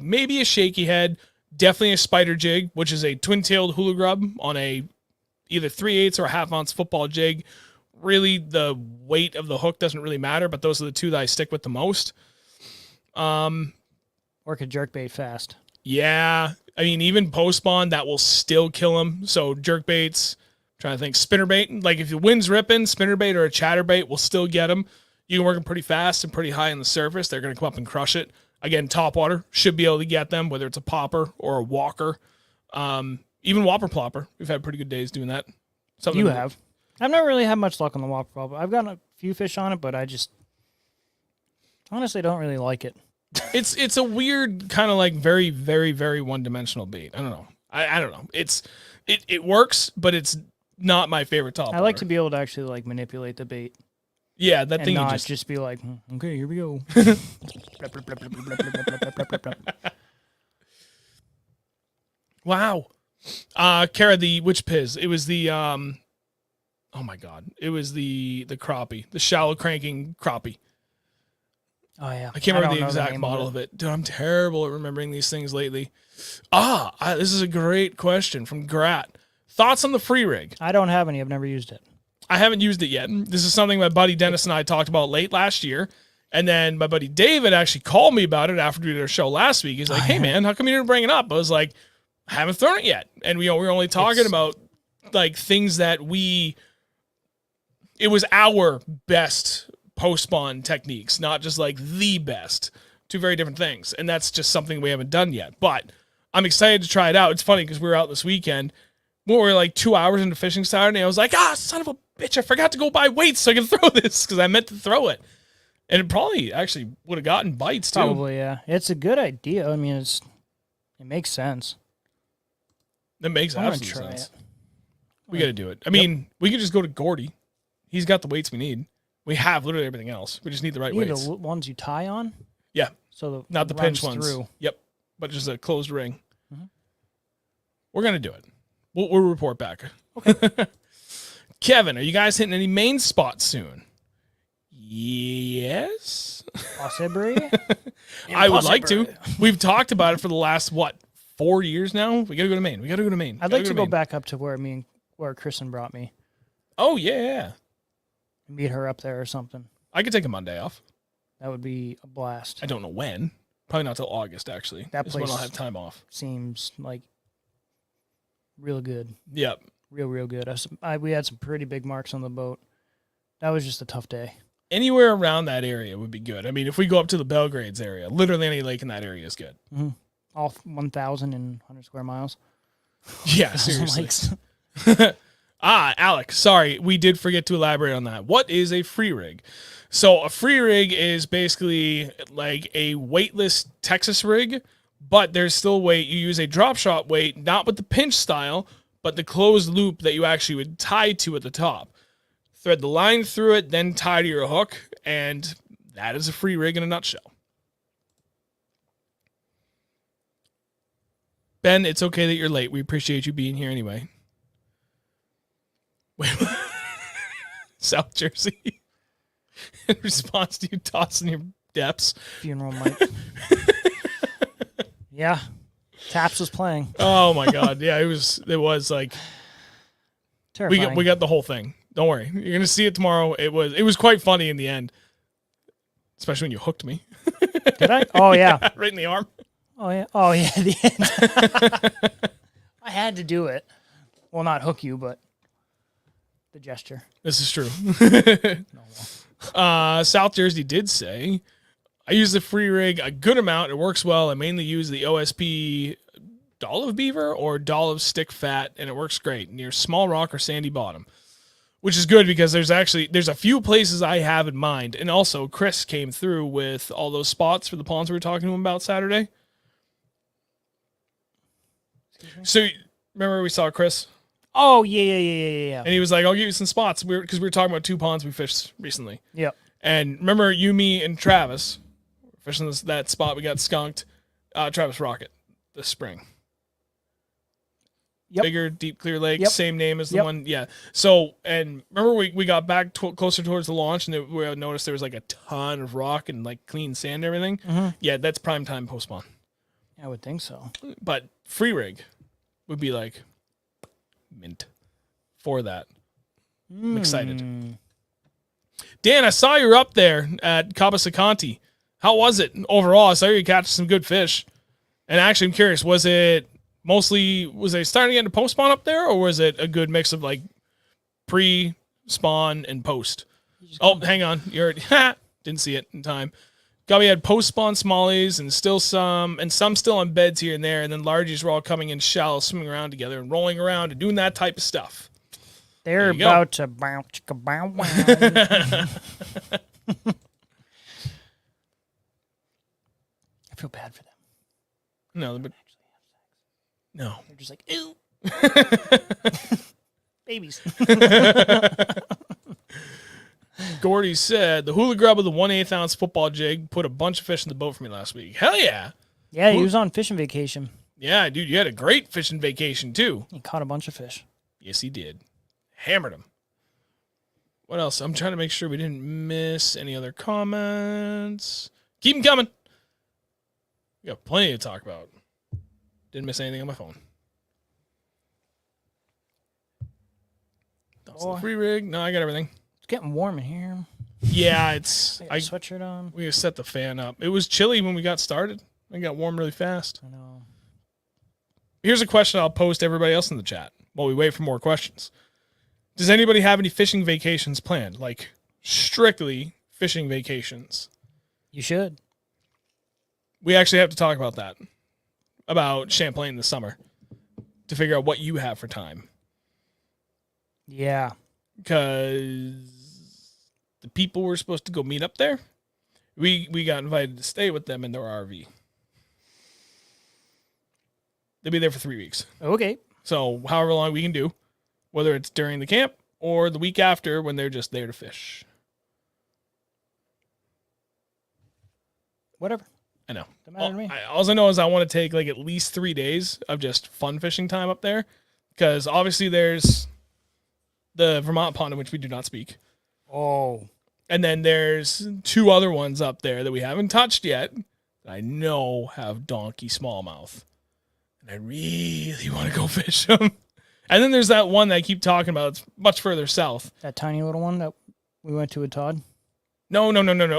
maybe a shaky head, definitely a spider jig, which is a twin-tailed hula grub on a either 3/8 or a 1/2 ounce football jig. Really, the weight of the hook doesn't really matter, but those are the 2 that I stick with the most. Work a jerkbait fast. Yeah, I mean, even post spawn, that will still kill them. So jerkbaits, trying to think, spinnerbait. Like if the wind's ripping, spinnerbait or a chatterbait will still get them. You can work them pretty fast and pretty high on the surface. They're going to come up and crush it. Again, topwater should be able to get them, whether it's a popper or a walker. Even whopper plopper. We've had pretty good days doing that. You have. I've not really had much luck on the whopper plopper. I've gotten a few fish on it, but I just honestly don't really like it. It's a weird kind of like very, very, very one-dimensional bait. I don't know. I don't know. It works, but it's not my favorite top. I like to be able to actually like manipulate the bait Yeah, that and thing you not just just be like, okay, here we go. wow. Kara, the which piz? It was the oh my god. It was the crappie, the shallow cranking crappie. Oh yeah. I can't remember the don't know exact name model of it. Dude, I'm terrible at remembering these things lately. This is a great question from Grat. Thoughts on the free rig? I don't have any. I've never used it. I haven't used it yet. This is something my buddy Dennis and I talked about late last year. And then my buddy David actually called me about it after we did our show last week. He's like, hey man, how come you didn't bring it up? I was like, I haven't thrown it yet. And we were only talking about like things that it was our best post-spawn techniques, not just like the best. 2 very different things. And that's just something we haven't done yet. But I'm excited to try it out. It's funny because we were out this weekend. We were like 2 hours into fishing Saturday. I was like, son of a bitch, I forgot to go buy weights so I can throw this because I meant to throw it. And it probably actually would have gotten bites too. Probably, yeah. It's a good idea. I mean, it makes sense. That makes I'm gonna absolute try sense. it. We got to do it. I mean, we could just go to Gordy. He's got the weights we need. We have literally everything else. We just need the right You need weights. the ones you tie on? Yeah. So Not the pinch ones. through. Yep. But just a closed ring. Mm-hmm. We're going to do it. We'll report back. Okay. Kevin, are you guys hitting any main spots soon? Yes. Possibly. I would like to. We've talked about it for the last, 4 years now? We got to go to Maine. I'd like to go back up to where Kristen brought me. Oh, yeah. Meet her up there or something. I could take a Monday off. That would be a blast. I don't know when. Probably not till August, actually. That is when place I'll have time off. seems like real good. Yep. Real good. We had some pretty big marks on the boat. That was just a tough day. Anywhere around that area would be good. I mean, if we go up to the Belgrades area, literally any lake in that area is good. Mm-hmm. All 1,100 square miles. Yeah, seriously. Alec, sorry, we did forget to elaborate on that. What is a free rig? So a free rig is basically like a weightless Texas rig, but there's still weight. You use a drop shot weight, not with the pinch style, but the closed loop that you actually would tie to at the top. Thread the line through it, then tie to your hook, and that is a free rig in a nutshell. Ben, it's okay that you're late. We appreciate you being here anyway. Wait, South Jersey. In response to you tossing your depths. Funeral mic. Yeah. Taps was playing. Oh my God. Yeah, it was like Terrifying. we got the whole thing. Don't worry. You're gonna see it tomorrow. It was quite funny in the end. Especially when you hooked me. Did I? Oh yeah. Right in the arm. Oh yeah. Oh yeah. The end. I had to do it. Well, not hook you, but the gesture. This is true. South Jersey did say, I use the free rig a good amount. It works well. I mainly use the OSP Doll of Beaver or Doll of Stick Fat, and it works great near Small Rock or Sandy Bottom, which is good because there's a few places I have in mind. And also Chris came through with all those spots for the ponds we were talking to him about Saturday. So remember we saw Chris? Oh yeah. And he was like, I'll give you some spots. Because we were talking about 2 ponds we fished recently. Yep. And remember you, me, and Travis fishing that spot. We got skunked. Travis Rocket this spring. Yep. Bigger, deep, clear lake. Yep. Same name as the Yep. one. Yeah. So, and remember we got back closer towards the launch and we noticed there was like a ton of rock and like clean sand and everything. Mm-hmm. Yeah, that's prime time post spawn. I would think so. But free rig would be like mint for that. I'm excited. Dan, I saw you were up there at Cabasacanti. How was it overall? I saw you catch some good fish. And actually, I'm curious, was they starting to get into post spawn up there, or was it a good mix of like pre-spawn and post? Oh, hang on. You already didn't see it in time. We had post-spawn smallies and some still on beds here and there, and then largies were all coming in shallow, swimming around together and rolling around and doing that type of stuff. They're about to bow chicka bow wow. I feel bad for them. No, but no. They're just like, ew. Babies. Gordy said, the hula grub with the 1/8 ounce football jig put a bunch of fish in the boat for me last week. Hell yeah. Yeah, he was on fishing vacation. Yeah, dude, you had a great fishing vacation too. He caught a bunch of fish. Yes, he did. Hammered them. What else? I'm trying to make sure we didn't miss any other comments. Keep them coming. We got plenty to talk about. Didn't miss anything on my phone. That's the free rig. No, I got everything. It's getting warm in here. Yeah, I got a sweatshirt on. We set the fan up. It was chilly when we got started. It got warm really fast. I know. Here's a question I'll post to everybody else in the chat while we wait for more questions. Does anybody have any fishing vacations planned? Like strictly fishing vacations? You should. We actually have to talk about that. About Champlain this summer. To figure out what you have for time. Yeah. Because the people we're supposed to go meet up there, we got invited to stay with them in their RV. They'll be there for 3 weeks. Okay. So however long we can do. whether it's during the camp or the week after when they're just there to fish. Whatever. I know. Doesn't matter to me. All I know is I want to take like at least 3 days of just fun fishing time up there, because obviously there's the Vermont pond in which we do not speak. Oh. And then there's 2 other ones up there that we haven't touched yet that I know have donkey smallmouth. And I really want to go fish them. And then there's that one that I keep talking about. It's much further south. That tiny little one that we went to with Todd? No.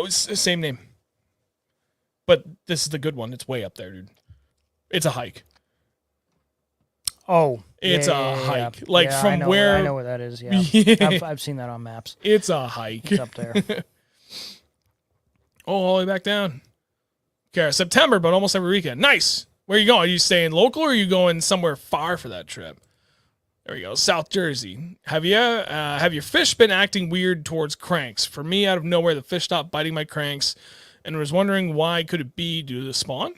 It's the same name. But this is the good one. It's way up there, dude. It's a hike. Oh. It's a hike. Like yeah, from where... I know where that is, yeah. Yeah. I've seen that on maps. It's a hike. It's up there. All the way back down. Okay, September, but almost every weekend. Nice. Where are you going? Are you staying local or are you going somewhere far for that trip? There we go. South Jersey. Have your fish been acting weird towards cranks? For me, out of nowhere, the fish stopped biting my cranks and was wondering why could it be due to the spawn?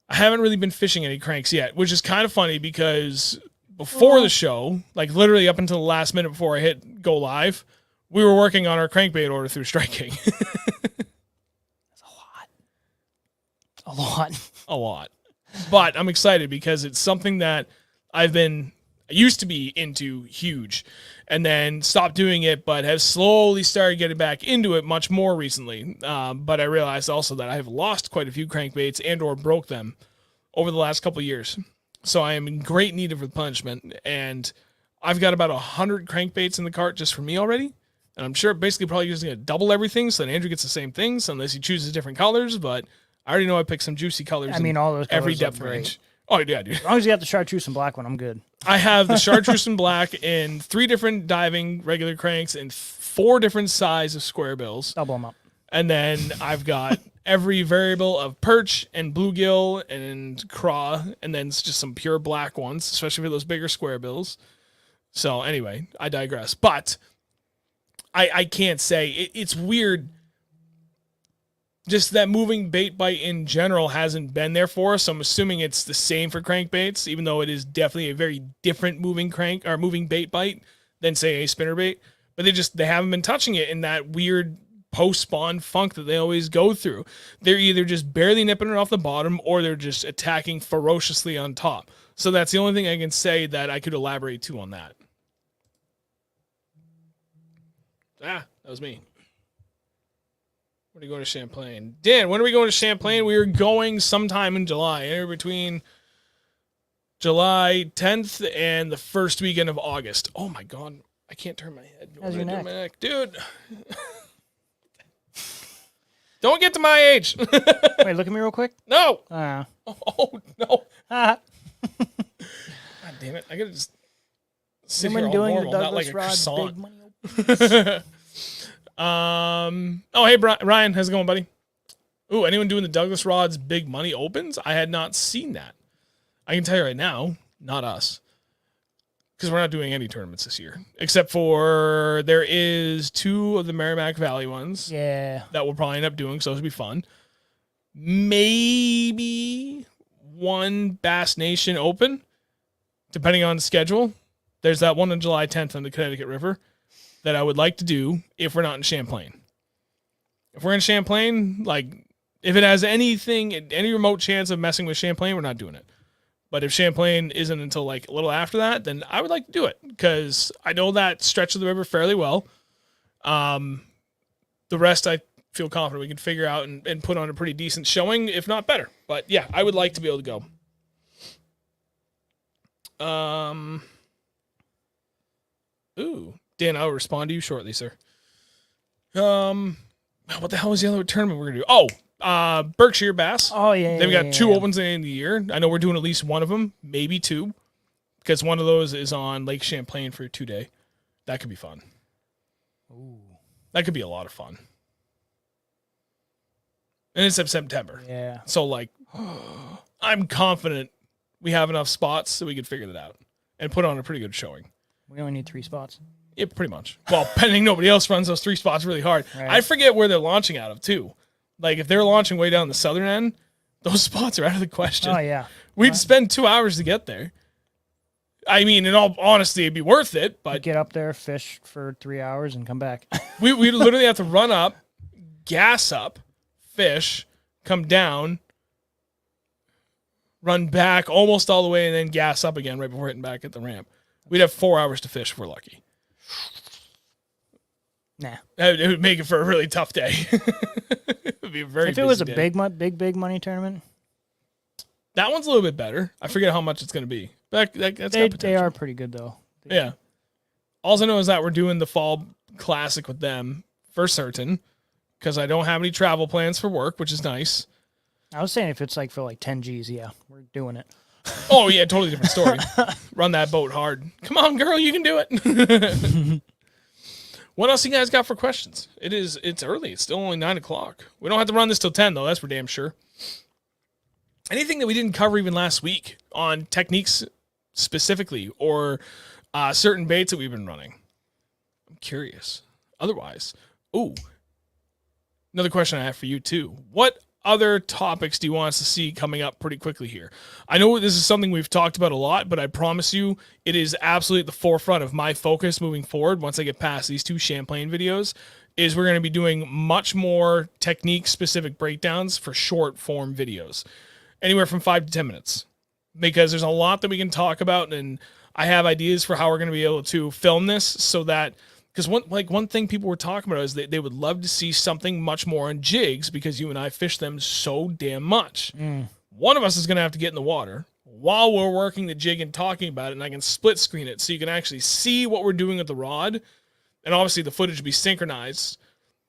I haven't really been fishing any cranks yet, which is kind of funny because before the show, like literally up until the last minute before I hit go live, we were working on our crankbait order through Strike King. That's a lot. A lot. But I'm excited because it's something that I used to be into huge and then stopped doing it, but have slowly started getting back into it much more recently. But I realized also that I have lost quite a few crankbaits and or broke them over the last couple of years. So I am in great need of replenishment, and I've got about 100 crankbaits in the cart just for me already. And I'm sure basically probably just going to double everything so that Andrew gets the same things unless he chooses different colors, but I already know I picked some juicy colors. I mean, all those colors every look depth great. range. Oh, yeah, dude. As long as you got the chartreuse and black one, I'm good. I have the chartreuse and black in 3 different diving regular cranks and 4 different sizes of square bills. Double them up. And then I've got every variable of perch and bluegill and craw, and then it's just some pure black ones, especially for those bigger square bills. So anyway, I digress. But I can't say. It's weird. Just that moving bait bite in general hasn't been there for us. So I'm assuming it's the same for crankbaits, even though it is definitely a very different moving bait bite than say a spinnerbait. But they haven't been touching it in that weird post-spawn funk that they always go through. They're either just barely nipping it off the bottom or they're just attacking ferociously on top. So that's the only thing I can say that I could elaborate to on that. That was me. When are you going to Champlain? Dan, when are we going to Champlain? We are going sometime in July, anywhere between July 10th and the first weekend of August. Oh my God, I can't turn my head. How's your neck? My neck? Dude. Don't get to my age. Wait, look at me real quick. No. Oh, no. God damn it. I gotta just sit You've here been all doing normal, the not like Douglas a Rod croissant. big money. Oh, hey, Ryan, how's it going, buddy? Ooh, anyone doing the Douglas Rod's big money opens? I had not seen that. I can tell you right now, not us. Because we're not doing any tournaments this year. Except for there is 2 of the Merrimack Valley ones. Yeah. That we'll probably end up doing, so those will be fun. Maybe 1 Bass Nation Open, depending on the schedule. There's that one on July 10th on the Connecticut River that I would like to do if we're not in Champlain. If we're in Champlain, like, if it has any remote chance of messing with Champlain, we're not doing it. But if Champlain isn't until like a little after that, then I would like to do it because I know that stretch of the river fairly well. The rest I feel confident we can figure out and put on a pretty decent showing, if not better. But yeah, I would like to be able to go. Ooh, Dan, I'll respond to you shortly, sir. What the hell was the other tournament we're gonna do? Oh, Berkshire Bass. Oh, yeah. They've got 2 opens at the end of the year. I know we're doing at least one of them, maybe 2, because one of those is on Lake Champlain for a 2-day. That could be fun. Ooh. That could be a lot of fun. And it's September. Yeah. So, like, I'm confident we have enough spots so we could figure that out and put on a pretty good showing. We only need 3 spots. Yeah, pretty much. Well, pending nobody else runs those 3 spots really hard. Right. I forget where they're launching out of, too. Like, if they're launching way down the southern end, those spots are out of the question. Oh, yeah. We'd spend 2 hours to get there. I mean, in all honesty, it'd be worth it, but Get up there, fish for 3 hours, and come back. we literally have to run up, gas up, fish, come down, run back almost all the way, and then gas up again right before hitting back at the ramp. We'd have 4 hours to fish if we're lucky. Nah. It would make it for a really tough day. It would be a very If it was a busy day. big money tournament, That one's a little bit better. I forget how much it's going to be. But that's got they potential. are pretty good though. Yeah. All I know is that we're doing the fall classic with them for certain because I don't have any travel plans for work, which is nice. I was saying if it's like for like 10 G's, yeah, we're doing it. Oh, yeah, totally different story. Run that boat hard. Come on, girl, you can do it. What else you guys got for questions? It's early. It's still only 9 o'clock. We don't have to run this till 10, though. That's for damn sure. Anything that we didn't cover even last week on techniques specifically or certain baits that we've been running? I'm curious. Otherwise, another question I have for you, too. What other topics do you want us to see coming up pretty quickly here? I know this is something we've talked about a lot, but I promise you it is absolutely at the forefront of my focus moving forward once I get past these 2 Champlain videos, is we're going to be doing much more technique-specific breakdowns for short-form videos, anywhere from 5 to 10 minutes, because there's a lot that we can talk about, and I have ideas for how we're going to be able to film this so that because one thing people were talking about is they would love to see something much more on jigs because you and I fish them so damn much. One of us is going to have to get in the water while we're working the jig and talking about it, and I can split screen it so you can actually see what we're doing with the rod, and obviously the footage will be synchronized,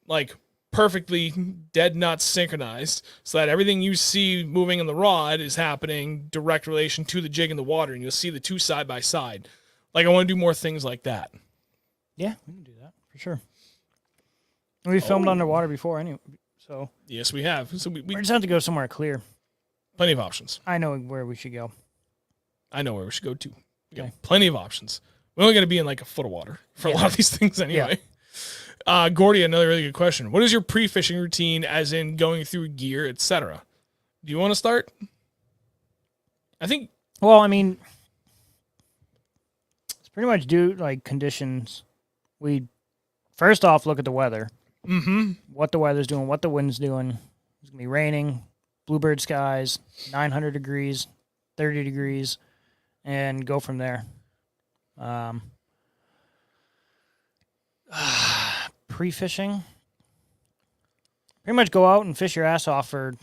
like perfectly dead nuts synchronized, so that everything you see moving in the rod is happening direct relation to the jig in the water, and you'll see the 2 side by side. Like I want to do more things like that. Yeah, we can do that for sure. We filmed underwater before anyway, so Yes, we have. So we we just have to go somewhere clear. plenty of options. I know where we should go. I know where we should go to. We got Okay. plenty of options. We're only going to be in like a foot of water for a lot of these things anyway. Gordy, another really good question. What is your pre-fishing routine, as in going through gear, etc.? Do you want to start? I think. Well, I mean, it's pretty much due like conditions. We first off look at the weather. What the weather's doing, what the wind's doing. It's gonna be raining, bluebird skies, 900 degrees, 30 degrees, and go from there. Pre-fishing, pretty much go out and fish your ass off for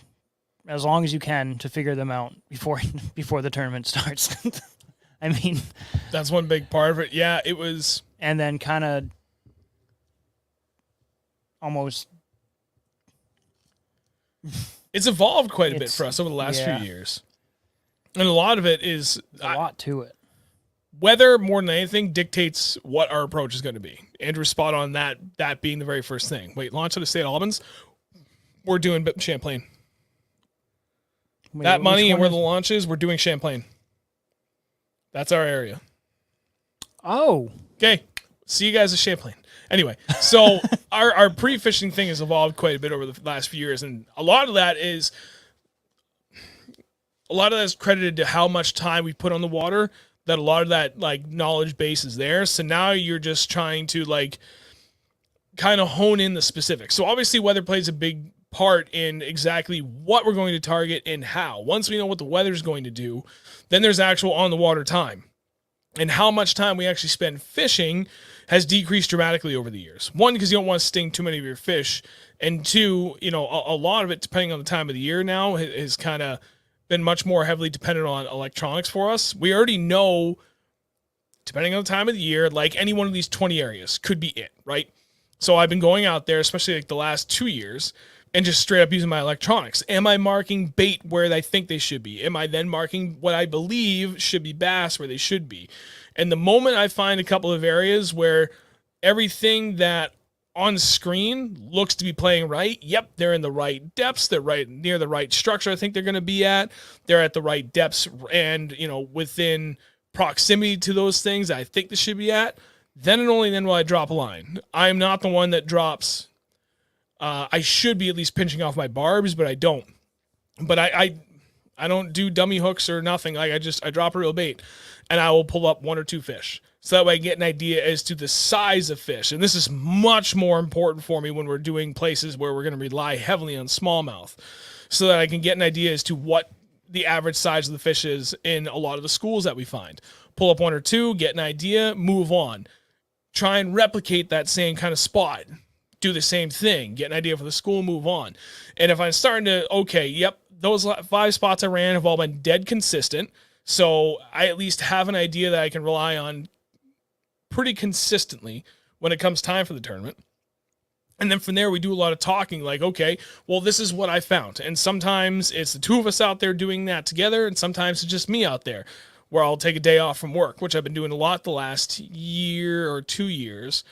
as long as you can to figure them out before the tournament starts. I mean, That's one big part of it. Yeah, it was. and then kind of almost It's evolved quite a bit It's- for us over the last few yeah. years. And a lot of it is a lot to it. weather, more than anything, dictates what our approach is going to be. Andrew's spot on that being the very first thing. Wait, launch out of St. Albans? We're doing Champlain. Wait, That which money and one where is- the launch is, we're doing Champlain. That's our area. Oh, Okay. See you guys at Champlain. Anyway, so our pre-fishing thing has evolved quite a bit over the last few years, and a lot of that is credited to how much time we put on the water, that a lot of that like knowledge base is there. So now you're just trying to like kind of hone in the specifics. So obviously weather plays a big part in exactly what we're going to target and how. Once we know what the weather is going to do, then there's actual on the water time. And how much time we actually spend fishing has decreased dramatically over the years. One, because you don't want to sting too many of your fish. And two, a lot of it, depending on the time of the year now, has kind of been much more heavily dependent on electronics for us. We already know, depending on the time of the year, like any one of these 20 areas could be it, right? So I've been going out there, especially like the last 2 years, and just straight up using my electronics. Am I marking bait where I think they should be? Am I then marking what I believe should be bass where they should be? And the moment I find a couple of areas where everything that on screen looks to be playing right, yep, they're in the right depths, they're right near the right structure I think they're going to be at, they're at the right depths and, within proximity to those things I think they should be at, then and only then will I drop a line. I'm not the one that drops. I should be at least pinching off my barbs, but I don't. But I I don't do dummy hooks or nothing. Like I drop a real bait and I will pull up 1 or 2 fish. So that way I get an idea as to the size of fish. And this is much more important for me when we're doing places where we're going to rely heavily on smallmouth, so that I can get an idea as to what the average size of the fish is in a lot of the schools that we find. Pull up 1 or 2, get an idea, move on. Try and replicate that same kind of spot. Do the same thing, get an idea for the school, move on. And if I'm starting to, okay, yep, those 5 spots I ran have all been dead consistent, so I at least have an idea that I can rely on pretty consistently when it comes time for the tournament. And then from there, we do a lot of talking, like, okay, well, this is what I found. And sometimes it's the 2 of us out there doing that together, and sometimes it's just me out there, where I'll take a day off from work, which I've been doing a lot the last year or 2 years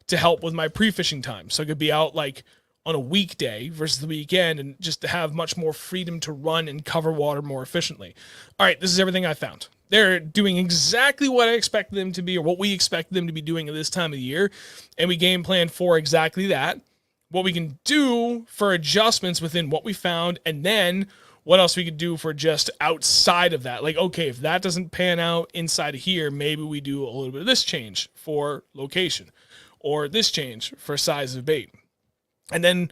to help with my pre-fishing time. So I could be out like on a weekday versus the weekend, and just to have much more freedom to run and cover water more efficiently. All right, this is everything I found. They're doing exactly what I expected them to be, or what we expect them to be doing at this time of the year, and we game plan for exactly that. What we can do for adjustments within what we found, and then what else we could do for just outside of that. Like, okay, if that doesn't pan out inside of here, maybe we do a little bit of this change for location, or this change for size of bait. And then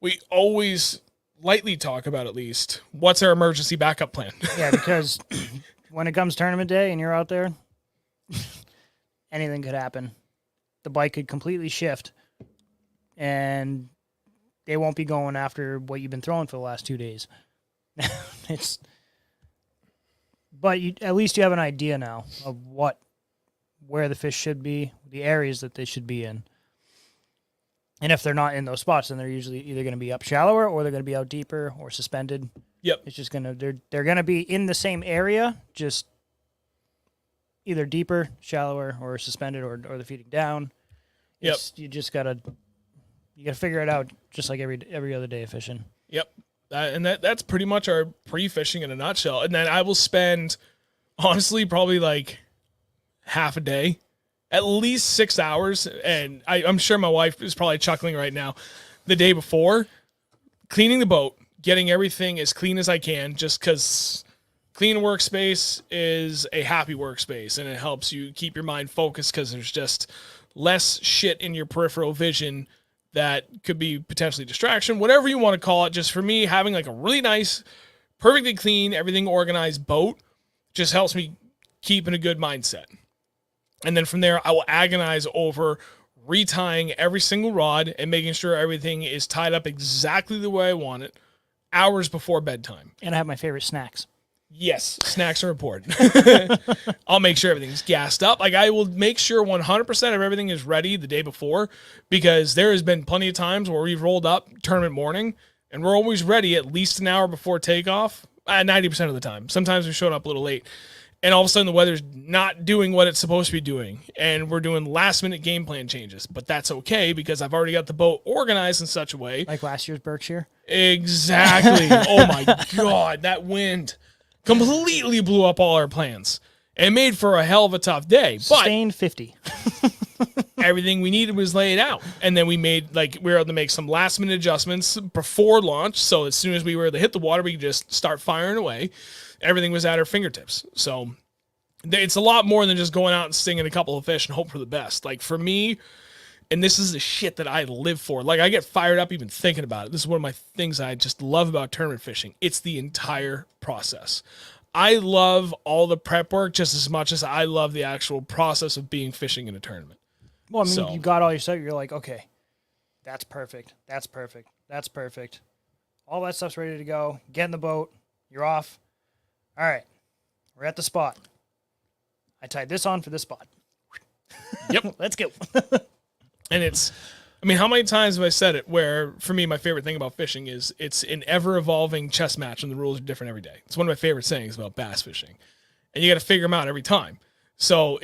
we always lightly talk about, at least, what's our emergency backup plan. Yeah, because when it comes tournament day and you're out there, anything could happen. The bike could completely shift, and they won't be going after what you've been throwing for the last 2 days. But at least you have an idea now of where the fish should be, the areas that they should be in. And if they're not in those spots, then they're usually either going to be up shallower, or they're going to be out deeper or suspended. Yep. It's just they're going to be in the same area, just either deeper, shallower, or suspended, or they're feeding down. Yep. You just gotta figure it out, just like every other day of fishing. Yep. And that's pretty much our pre-fishing in a nutshell. And then I will spend, honestly, probably like half a day, at least 6 hours. And I'm sure my wife is probably chuckling right now. The day before, cleaning the boat, getting everything as clean as I can, just because clean workspace is a happy workspace, and it helps you keep your mind focused, because there's just less shit in your peripheral vision that could be potentially distraction, whatever you want to call it. Just for me, having like a really nice, perfectly clean, everything organized boat just helps me keep in a good mindset. And then from there, I will agonize over retying every single rod and making sure everything is tied up exactly the way I want it, hours before bedtime. And I have my favorite snacks. Yes, snacks are important. I'll make sure everything's gassed up. Like, I will make sure 100% of everything is ready the day before, because there has been plenty of times where we've rolled up tournament morning and we're always ready at least an hour before takeoff, 90% of the time. Sometimes we're showing up a little late, and all of a sudden the weather's not doing what it's supposed to be doing, and we're doing last-minute game plan changes. But that's okay, because I've already got the boat organized in such a way. Like last year's Berkshire? Exactly. Oh, my God, that wind completely blew up all our plans and made for a hell of a tough day. Sustained 50. Everything we needed was laid out. And then we were able to make some last minute adjustments before launch. So as soon as we were able to hit the water, we could just start firing away. Everything was at our fingertips. So it's a lot more than just going out and stinging a couple of fish and hope for the best. Like, for me, and this is the shit that I live for. Like, I get fired up even thinking about it. This is one of my things I just love about tournament fishing. It's the entire process. I love all the prep work just as much as I love the actual process of being fishing in a tournament. Well, I mean, you got all your stuff. You're like, okay, that's perfect. That's perfect. That's perfect. All that stuff's ready to go. Get in the boat. You're off. All right. We're at the spot. I tied this on for this spot. Yep. Let's go. And how many times have I said it, where for me, my favorite thing about fishing is it's an ever evolving chess match, and the rules are different every day. It's one of my favorite sayings about bass fishing, and you got to figure them out every time. So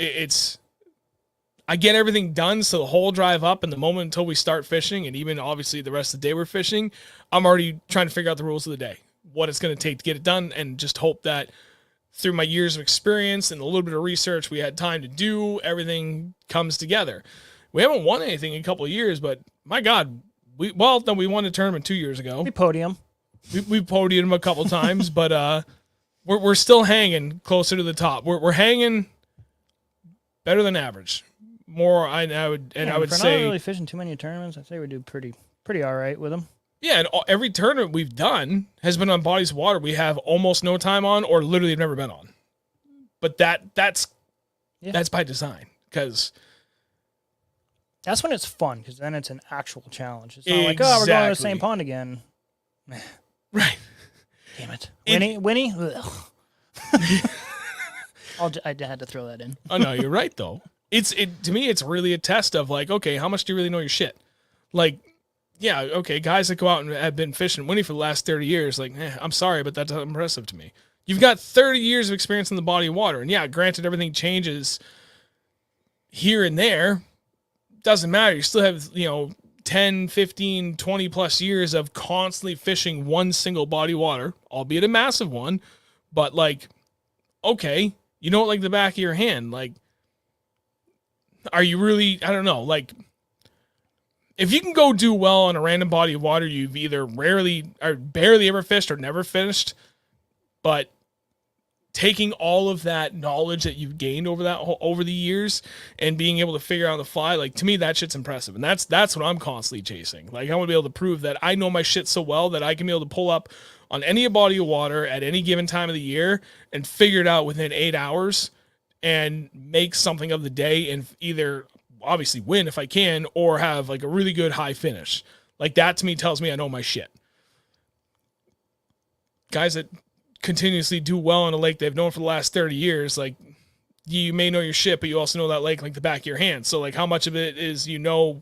I get everything done. So the whole drive up and the moment until we start fishing, and even obviously the rest of the day we're fishing, I'm already trying to figure out the rules of the day, what it's going to take to get it done, and just hope that through my years of experience and a little bit of research we had time to do, everything comes together. We haven't won anything in a couple of years, but my God, we won a tournament 2 years ago. We podium. We podiumed him a couple times, but we're still hanging closer to the top. We're hanging better than average. More, I would for say not really fishing too many tournaments, I'd say we do pretty all right with them. yeah. And every tournament we've done has been on bodies of water we have almost no time on, or literally have never been on. But that's by design, because that's when it's fun, because then it's an actual challenge. It's not like, oh, we're going to the same Exactly. pond again. right. Damn it. Winnie? Ugh. I had to throw that in. Oh no, you're right though. To me, it's really a test of like, okay, how much do you really know your shit? Like, yeah, okay, guys that go out and have been fishing Winnie for the last 30 years, like, I'm sorry, but that's not impressive to me. You've got 30 years of experience in the body of water, and yeah, granted, everything changes here and there. Doesn't matter. You still have 10, 15, 20 plus years of constantly fishing one single body of water, albeit a massive one, but like, okay, you know it like the back of your hand. Like, are you really, I don't know, like, if you can go do well on a random body of water you've either rarely or barely ever fished or never fished, but taking all of that knowledge that you've gained over the years and being able to figure out on the fly, like, to me, that shit's impressive. And that's what I'm constantly chasing. Like, I want to be able to prove that I know my shit so well that I can be able to pull up on any body of water at any given time of the year and figure it out within 8 hours and make something of the day and either obviously win if I can, or have like a really good high finish. Like, that to me tells me I know my shit. Guys that continuously do well on a lake they've known for the last 30 years, like, you may know your shit, but you also know that lake like the back of your hand. So like, how much of it is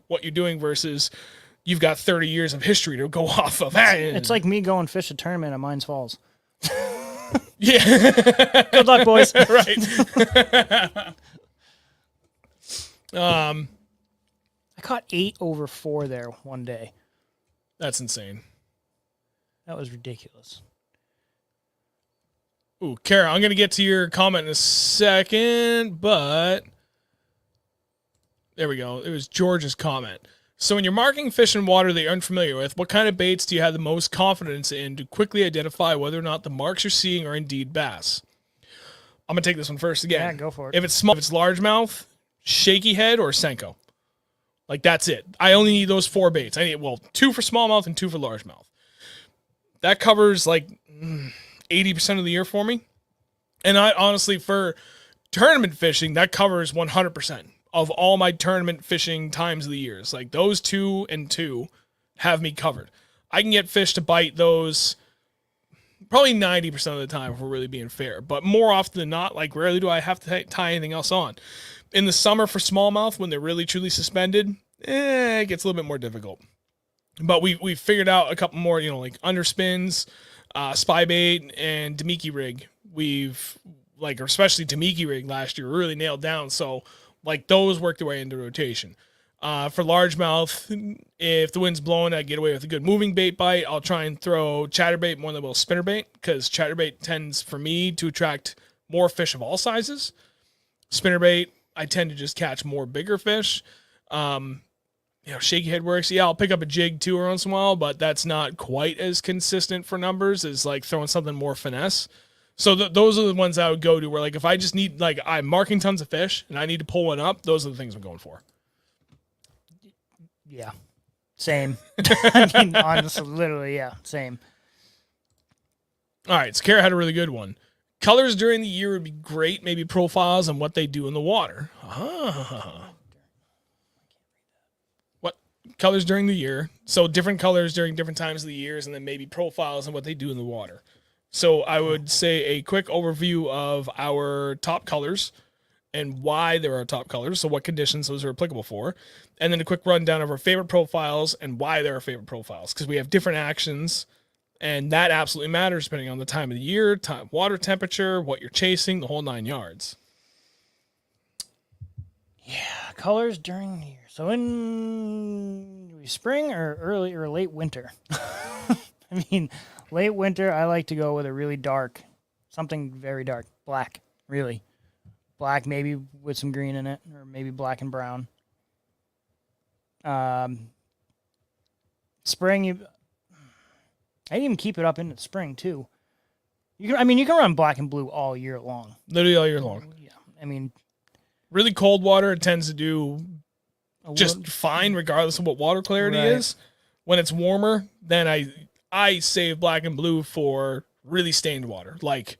what you're doing versus you've got 30 years of history to go off of? It's like me going fish a tournament at Mines Falls. Yeah. Good luck, boys. Right. I caught 8 over 4 there one day. That's insane. That was ridiculous. Ooh, Kara, I'm going to get to your comment in a second, but there we go. It was George's comment. So when you're marking fish in water that you're unfamiliar with, what kind of baits do you have the most confidence in to quickly identify whether or not the marks you're seeing are indeed bass? I'm going to take this one first again. Yeah, go for it. If it's small, if it's largemouth, shaky head, or Senko. Like, that's it. I only need those 4 baits. I need, 2 for smallmouth and 2 for largemouth. That covers like 80% of the year for me. And I honestly, for tournament fishing, that covers 100% of all my tournament fishing times of the years. Like, those 2 and 2 have me covered. I can get fish to bite those probably 90% of the time if we're really being fair. But more often than not, like, rarely do I have to tie anything else on. In the summer for smallmouth, when they're really truly suspended, it gets a little bit more difficult. But we figured out a couple more, like underspins, spy bait, and Damiki rig. We've, like, especially Damiki rig last year, really nailed down. So, like, those work their way into rotation. For largemouth, if the wind's blowing, I get away with a good moving bait bite. I'll try and throw chatterbait more than I will spinnerbait, because chatterbait tends, for me, to attract more fish of all sizes. Spinnerbait, I tend to just catch more bigger fish. Shaky head works. Yeah, I'll pick up a jig too once in a while, but that's not quite as consistent for numbers as like throwing something more finesse. So those are the ones I would go to where, like, if I just need, like, I'm marking tons of fish and I need to pull one up, those are the things I'm going for. Yeah. Same. I mean, honestly, literally, yeah, same. All right, so Kara had a really good one. Colors during the year would be great, maybe profiles on what they do in the water. What? Colors during the year. So different colors during different times of the years, and then maybe profiles on what they do in the water. So I would say a quick overview of our top colors and why they're our top colors, so what conditions those are applicable for, and then a quick rundown of our favorite profiles and why they're our favorite profiles, because we have different actions, and that absolutely matters depending on the time of the year, water temperature, what you're chasing, the whole 9 yards. Yeah, colors during the year. So in spring or early or late winter? I mean, late winter, I like to go with a really dark, something very dark, black, really. Black, maybe with some green in it, or maybe black and brown. Spring, I even keep it up into the spring too. You can run black and blue all year long. Literally all year long. Yeah, I mean, Really cold water, it tends to do just little- fine regardless of what water clarity Right. is. When it's warmer, then I save black and blue for really stained water, like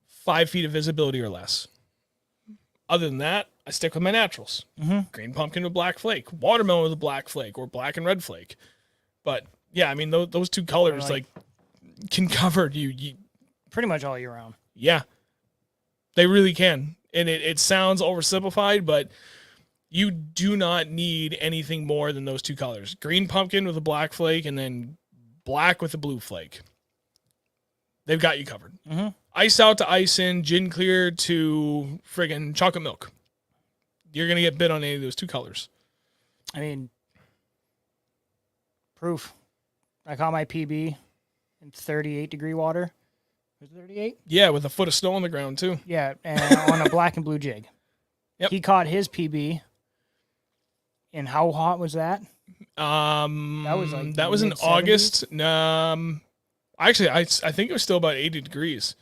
5 feet of visibility or less. Other than that, I stick with my naturals. Mhm. Green pumpkin with black flake, watermelon with a black flake, or black and red flake. But yeah, I mean those two colors like- can cover you. pretty much all year round. Yeah, they really can. And it sounds oversimplified, but you do not need anything more than those two colors. Green pumpkin with a black flake and then black with a blue flake. They've got you covered. Mm-hmm. Ice out to ice in, gin clear to friggin' chocolate milk. You're going to get bit on any of those two colors. I mean, proof. I caught my PB in 38-degree water. Was it 38? Yeah, with a foot of snow on the ground too. Yeah, and on a black and blue jig. Yep. He caught his PB. And how hot was that? That was in mid-70s? August. Actually, I think it was still about 80 degrees.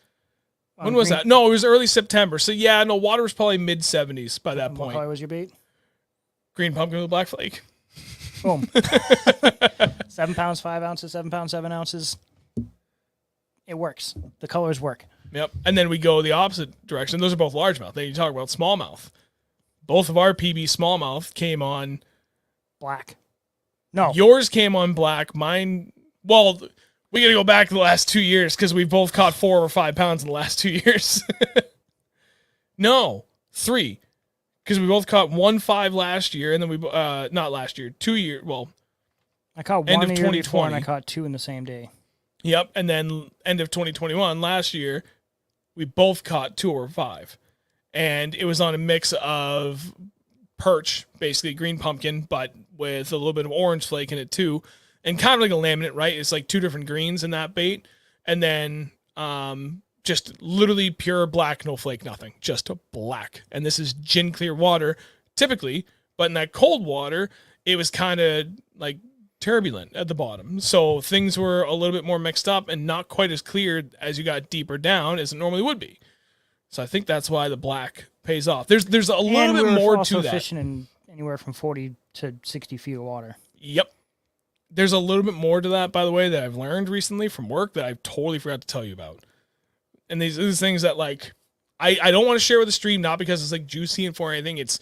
On When was green- that? No, it was early September. So yeah, no, water was probably mid 70s by that What point. color was your bait? Green pumpkin with black flake. Boom. 7 pounds, 5 ounces, 7 pounds, 7 ounces. It works. The colors work. Yep. And then we go the opposite direction. Those are both largemouth. Then you talk about smallmouth. Both of our PB smallmouth came on. Black. No. Yours came on black. Mine, well, we got to go back to the last 2 years because we both caught 4 or 5 pounds in the last 2 years. No, 3. Because we both caught 1.5 last year, and then we, not last year, 2 years, well, I caught end one of a year before, and I 2020. caught 2 in the same day. yep. And then end of 2021, last year, we both caught 2 or 5. And it was on a mix of perch, basically green pumpkin, but with a little bit of orange flake in it too. And kind of like a laminate, right? It's like 2 different greens in that bait. And then just literally pure black, no flake, nothing. Just black. And this is gin clear water, typically. But in that cold water, it was kind of like turbulent at the bottom. So things were a little bit more mixed up and not quite as clear as you got deeper down as it normally would be. So I think that's why the black pays off. There's a little And bit we were more also to that. fishing in anywhere from 40 to 60 feet of water. Yep. There's a little bit more to that, by the way, that I've learned recently from work that I totally forgot to tell you about. And these are things that, like, I don't want to share with the stream, not because it's like juicy and for anything. It's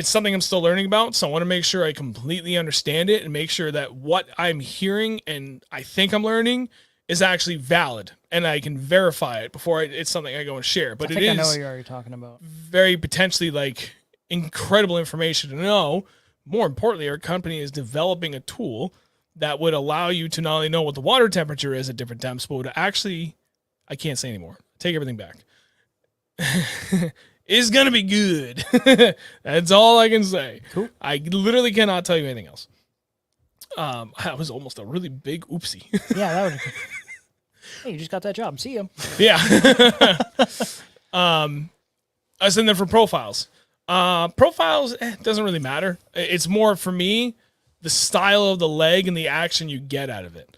something I'm still learning about. So I want to make sure I completely understand it and make sure that what I'm hearing and I think I'm learning is actually valid and I can verify it before it's something I go and share. But I it think I know is what you're already talking about. very potentially like incredible information to know. More importantly, our company is developing a tool that would allow you to not only know what the water temperature is at different temps, but to actually, I can't say anymore. Take everything back. Is going to be good. That's all I can say. Cool. I literally cannot tell you anything else. That was almost a really big oopsie. Yeah, that would. Hey, you just got that job. See ya. Yeah. I was in there for profiles. Profiles doesn't really matter. It's more for me the style of the leg and the action you get out of it.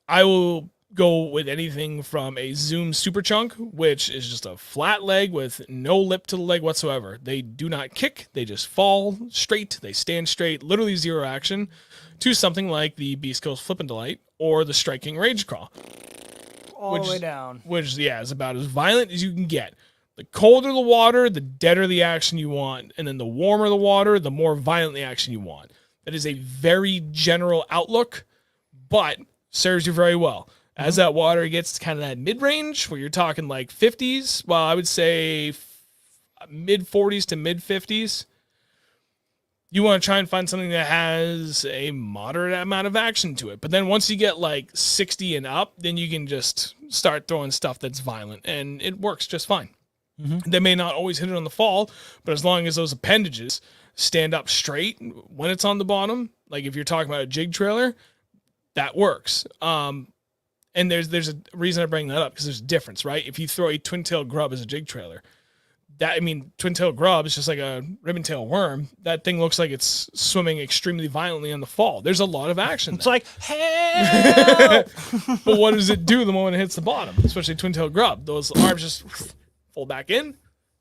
I will go with anything from a Zoom Super Chunk, which is just a flat leg with no lip to the leg whatsoever. They do not kick. They just fall straight. They stand straight, literally zero action, to something like the Beast Coast Flip and Delight or the Striking Rage Craw, All Which the way is- down. which, yeah, is about as violent as you can get. The colder the water, the deader the action you want. And then the warmer the water, the more violent the action you want. That is a very general outlook, but serves you very well. As that water gets to kind of that mid-range, where you're talking like 50s, well, I would say mid-40s to mid-50s, you want to try and find something that has a moderate amount of action to it. But then once you get like 60 and up, then you can just start throwing stuff that's violent, and it works just fine. They may not always hit it on the fall, but as long as those appendages stand up straight when it's on the bottom, like if you're talking about a jig trailer, that works. And there's a reason I bring that up, because there's a difference, right? If you throw a twin-tailed grub as a jig trailer, twin-tail grub is just like a ribbon-tail worm. That thing looks like it's swimming extremely violently in the fall. There's a lot of action. It's like, help! But what does it do the moment it hits the bottom? Especially twin-tail grub. Those arms just fold back in,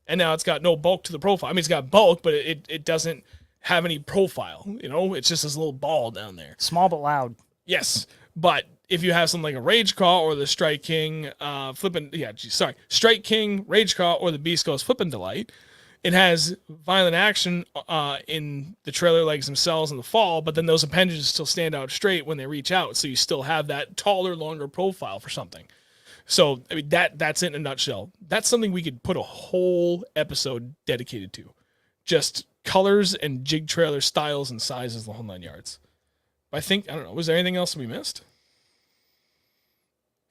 and now it's got no bulk to the profile. I mean, it's got bulk, but it doesn't have any profile. It's just this little ball down there. Small but loud. Yes, but if you have something like a Rage Claw or the Strike King, Strike King, Rage Claw, or the Beast Ghost Flippin' Delight, it has violent action in the trailer legs themselves in the fall, but then those appendages still stand out straight when they reach out, so you still have that taller, longer profile for something. So, I mean, that's it in a nutshell. That's something we could put a whole episode dedicated to. Just colors and jig trailer styles and sizes, the whole 9 yards. I don't know, was there anything else we missed?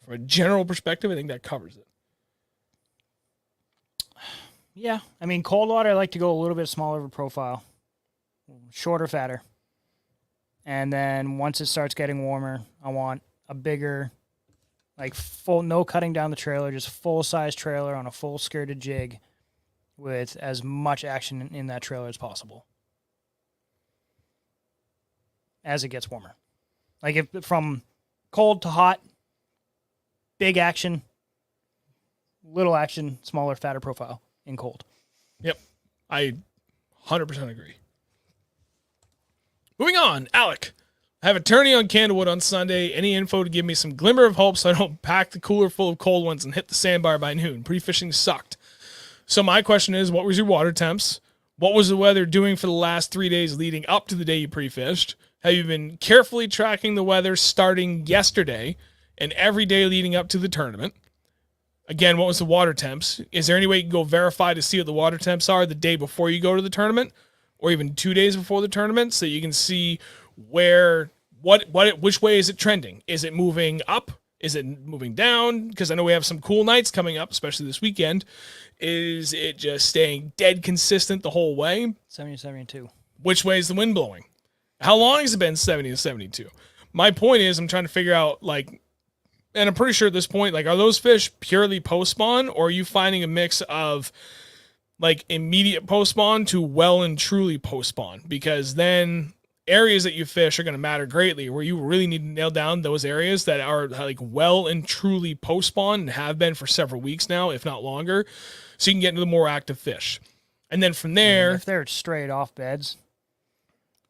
From a general perspective, I think that covers it. Yeah. I mean, cold water, I like to go a little bit smaller of a profile. Shorter, fatter. And then once it starts getting warmer, I want a bigger, like no cutting down the trailer, just full-size trailer on a full skirted jig with as much action in that trailer as possible as it gets warmer. Like if from cold to hot, big action, little action, smaller, fatter profile in cold. Yep. I 100% agree. Moving on, Alec. I have a tourney on Candlewood on Sunday. Any info to give me some glimmer of hope so I don't pack the cooler full of cold ones and hit the sandbar by noon? Pre-fishing sucked. So my question is, what was your water temps? What was the weather doing for the last 3 days leading up to the day you pre-fished? Have you been carefully tracking the weather starting yesterday and every day leading up to the tournament? Again, what was the water temps? Is there any way you can go verify to see what the water temps are the day before you go to the tournament, or even 2 days before the tournament, so you can see which way is it trending? Is it moving up? Is it moving down? Because I know we have some cool nights coming up, especially this weekend. Is it just staying dead consistent the whole way? 70 to 72. Which way is the wind blowing? How long has it been 70 to 72? My point is, I'm trying to figure out, and I'm pretty sure at this point, are those fish purely post-spawn, or are you finding a mix of, immediate post-spawn to well and truly post-spawn? Because then areas that you fish are going to matter greatly, where you really need to nail down those areas that are, well and truly post-spawn and have been for several weeks now, if not longer, so you can get into the more active fish. And then from there... If they're straight off beds,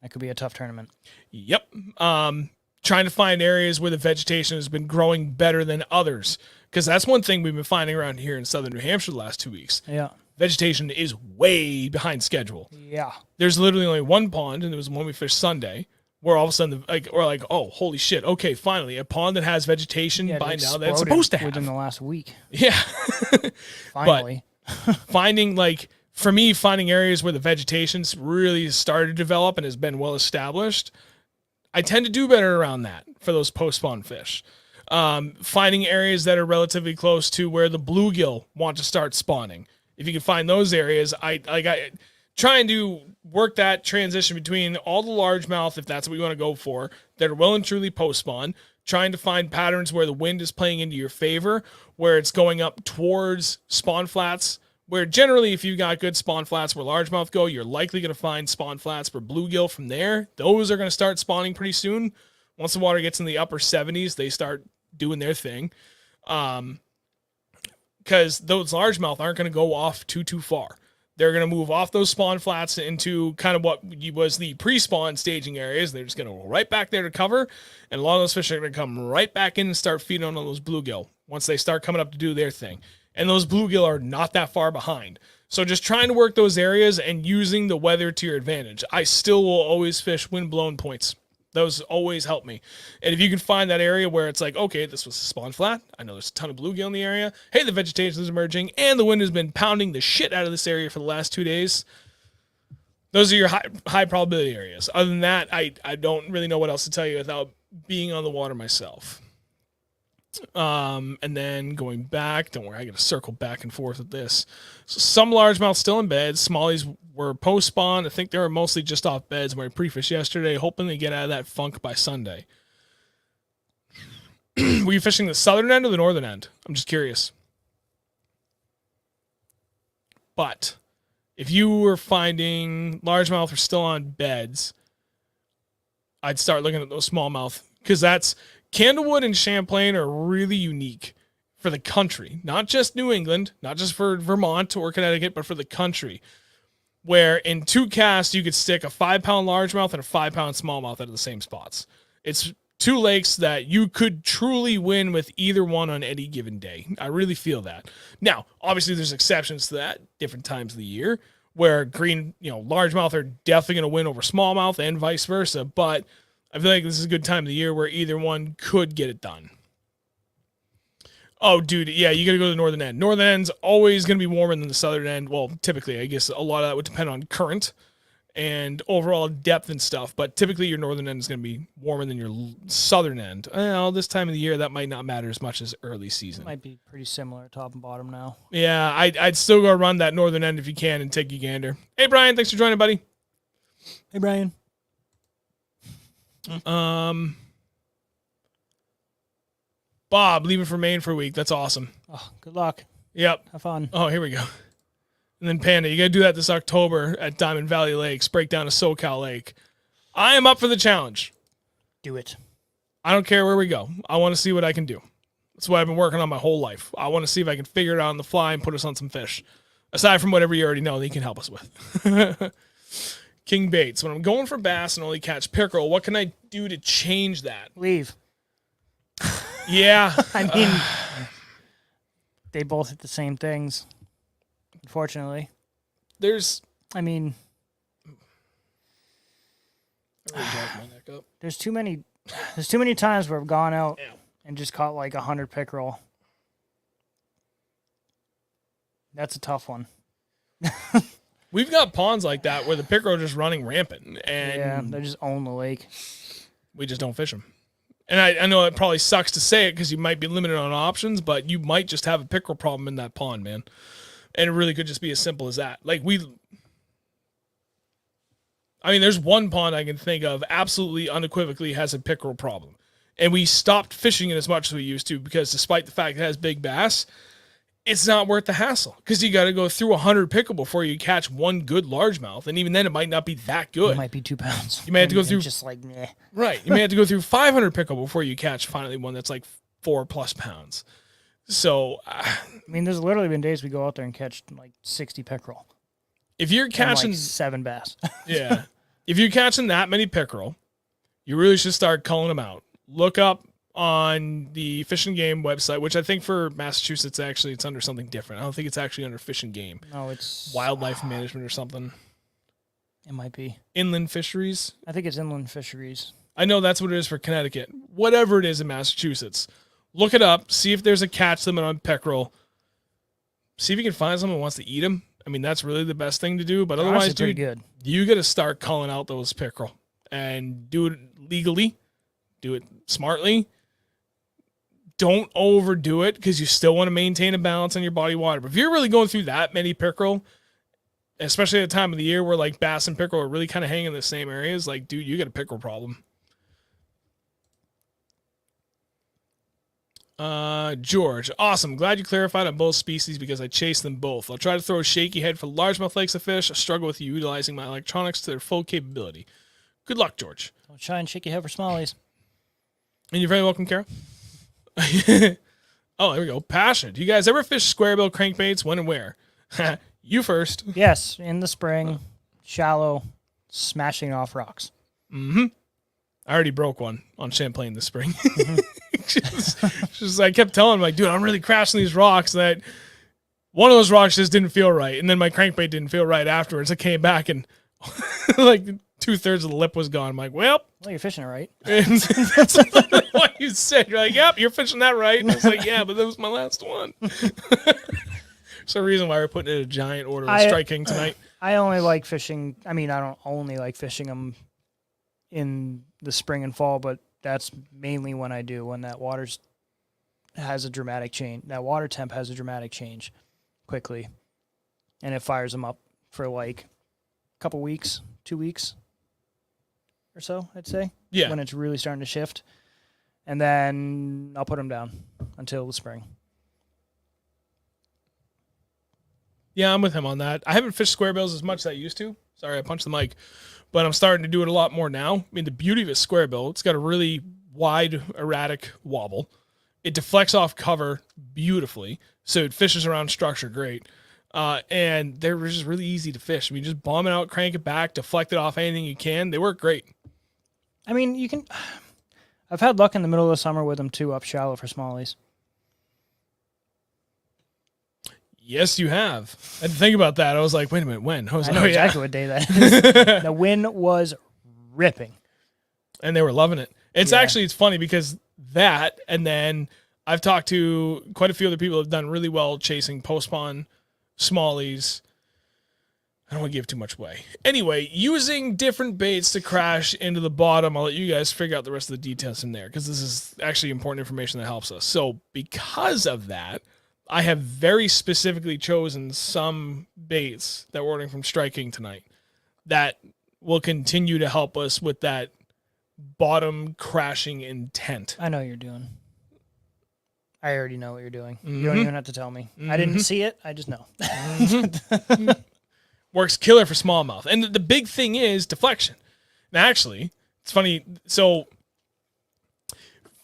that could be a tough tournament. Yep. Trying to find areas where the vegetation has been growing better than others. Because that's one thing we've been finding around here in southern New Hampshire the last 2 weeks. Yeah. Vegetation is way behind schedule. Yeah. There's literally only one pond, and it was the one we fished Sunday, where all of a sudden, we're like, oh, holy shit. Okay, finally, a pond that has vegetation by now that it's supposed to have. Within the last week. Yeah. Finally. But finding, for me, finding areas where the vegetation's really started to develop and has been well established, I tend to do better around that for those post-spawn fish. Finding areas that are relatively close to where the bluegill want to start spawning. If you can find those areas, I trying to work that transition between all the largemouth, if that's what we want to go for, that are well and truly post-spawn, trying to find patterns where the wind is playing into your favor, where it's going up towards spawn flats, where generally if you've got good spawn flats where largemouth go, you're likely going to find spawn flats for bluegill from there. Those are going to start spawning pretty soon. Once the water gets in the upper 70s, they start doing their thing. Because those largemouth aren't going to go off too far. They're going to move off those spawn flats into kind of what was the pre-spawn staging areas. They're just going to go right back there to cover, and a lot of those fish are going to come right back in and start feeding on those bluegill once they start coming up to do their thing. And those bluegill are not that far behind. So just trying to work those areas and using the weather to your advantage. I still will always fish wind-blown points. Those always help me. And if you can find that area where it's okay, this was a spawn flat. I know there's a ton of bluegill in the area. Hey, the vegetation is emerging, and the wind has been pounding the shit out of this area for the last 2 days. Those are your high probability areas. Other than that, I don't really know what else to tell you without being on the water myself. And then going back, don't worry, I got to circle back and forth with this. So some largemouth still in beds. Smallies were post-spawn. I think they were mostly just off beds when I pre-fished yesterday, hoping they get out of that funk by Sunday. Were you fishing the southern end or the northern end? I'm just curious. But if you were finding largemouth are still on beds, I'd start looking at those smallmouth, because that's Candlewood and Champlain are really unique for the country, not just New England, not just for Vermont or Connecticut, but for the country, where in 2 casts you could stick a 5-pound largemouth and a 5-pound smallmouth out of the same spots. It's 2 lakes that you could truly win with either one on any given day. I really feel that. Now, obviously there's exceptions to that, different times of the year, where largemouth are definitely going to win over smallmouth and vice versa, but I feel like this is a good time of the year where either one could get it done. Oh, dude, yeah, you got to go to the northern end. Northern end's always going to be warmer than the southern end. Well, typically, I guess a lot of that would depend on current and overall depth and stuff, but typically your northern end is going to be warmer than your southern end. Well, this time of the year, that might not matter as much as early season. It might be pretty similar top and bottom now. Yeah, I'd still go run that northern end if you can and take a gander. Hey, Brian, thanks for joining, buddy. Hey, Brian. Bob, leaving for Maine for a week. That's awesome. Oh, good luck. Yep. Have fun. Oh, here we go. And then Panda, you got to do that this October at Diamond Valley Lakes, break down a SoCal Lake. I am up for the challenge. Do it. I don't care where we go. I want to see what I can do. That's what I've been working on my whole life. I want to see if I can figure it out on the fly and put us on some fish. Aside from whatever you already know that you can help us with. King Baits. When I'm going for bass and only catch pickerel, what can I do to change that? Leave. Yeah. I mean, they both hit the same things, unfortunately. There's I mean, I really jacked my neck up. there's too many times where I've gone out Yeah. and just caught like 100 pickerel. That's a tough one. We've got ponds like that where the pickerel are just running rampant, and Yeah, they just own the lake. we just don't fish them. And I know it probably sucks to say it because you might be limited on options, but you might just have a pickerel problem in that pond, man. And it really could just be as simple as that. There's one pond I can think of absolutely unequivocally has a pickerel problem. And we stopped fishing it as much as we used to because despite the fact it has big bass, it's not worth the hassle because you got to go through 100 pickerel before you catch one good largemouth. And even then, it might not be that good. It might be 2 pounds. You may have to go And through just like meh. Right. You may have to go through 500 pickerel before you catch finally one that's like 4+ pounds. So, I mean, there's literally been days we go out there and catch like 60 pickerel. if you're And catching, like 7 bass. yeah, if you're catching that many pickerel, you really should start culling them out. Look up on the Fish and Game website, which I think for Massachusetts, actually, it's under something different. I don't think it's actually under Fish and Game. No, it's Wildlife Management or something. It might be. Inland Fisheries. I think it's inland fisheries. I know that's what it is for Connecticut. Whatever it is in Massachusetts, look it up. See if there's a catch limit on pickerel. See if you can find someone who wants to eat them. I mean, that's really the best thing to do. But They're otherwise, honestly pretty dude, good. you got to start culling out those pickerel and do it legally. Do it smartly. Don't overdo it because you still want to maintain a balance on your body water. But if you're really going through that many pickerel, especially at the time of the year where like bass and pickerel are really kind of hanging in the same areas, like, dude, you got a pickerel problem. George, awesome. Glad you clarified on both species because I chase them both. I'll try to throw a shaky head for largemouth lakes of fish. I struggle with utilizing my electronics to their full capability. Good luck, George. Don't try and shake your head for smallies. And you're very welcome, Kara. Oh, there we go. Passion. Do you guys ever fish squarebill crankbaits? When and where? You first. Yes, in the spring, shallow, smashing off rocks. Mm-hmm. I already broke one on Champlain this spring. Just I kept telling him, like, dude, I'm really crashing these rocks. That one of those rocks just didn't feel right, and then my crankbait didn't feel right afterwards. I came back and like 2/3 of the lip was gone. I'm like, well, You're fishing it right. and that's what you said. You're like, yep, you're fishing that right. And I was like, yeah, but that was my last one. There's a reason why we're putting in a giant order of Strike King tonight. I only like fishing. I mean, I don't only like fishing them in the spring and fall, but that's mainly when I do, when that water's has a dramatic change. That water temp has a dramatic change quickly, and it fires them up for like a couple weeks, 2 weeks or so, I'd say. Yeah. When it's really starting to shift. And then I'll put them down until the spring. Yeah, I'm with him on that. I haven't fished square bills as much as I used to. Sorry, I punched the mic. But I'm starting to do it a lot more now. I mean, the beauty of a square bill, it's got a really wide, erratic wobble. It deflects off cover beautifully, so it fishes around structure great. And they're just really easy to fish. I mean, just bomb it out, crank it back, deflect it off anything you can. They work great. I mean, you can. I've had luck in the middle of the summer with them too, up shallow for smallies. Yes, you have. I had to think about that. I was like, wait a minute, when? I know exactly what day that is. The wind was ripping. And they were loving it. It's funny because that, and then I've talked to quite a few other people who have done really well chasing post-spawn smallies. I don't want to give too much away. Anyway, using different baits to crash into the bottom. I'll let you guys figure out the rest of the details in there because this is actually important information that helps us. So because of that, I have very specifically chosen some baits that we're ordering from Strike King tonight that will continue to help us with that bottom crashing intent. I know what you're doing. I already know what you're doing. You don't even have to tell me. I didn't see it. I just know. Works killer for smallmouth. And the big thing is deflection. Now, actually, it's funny. So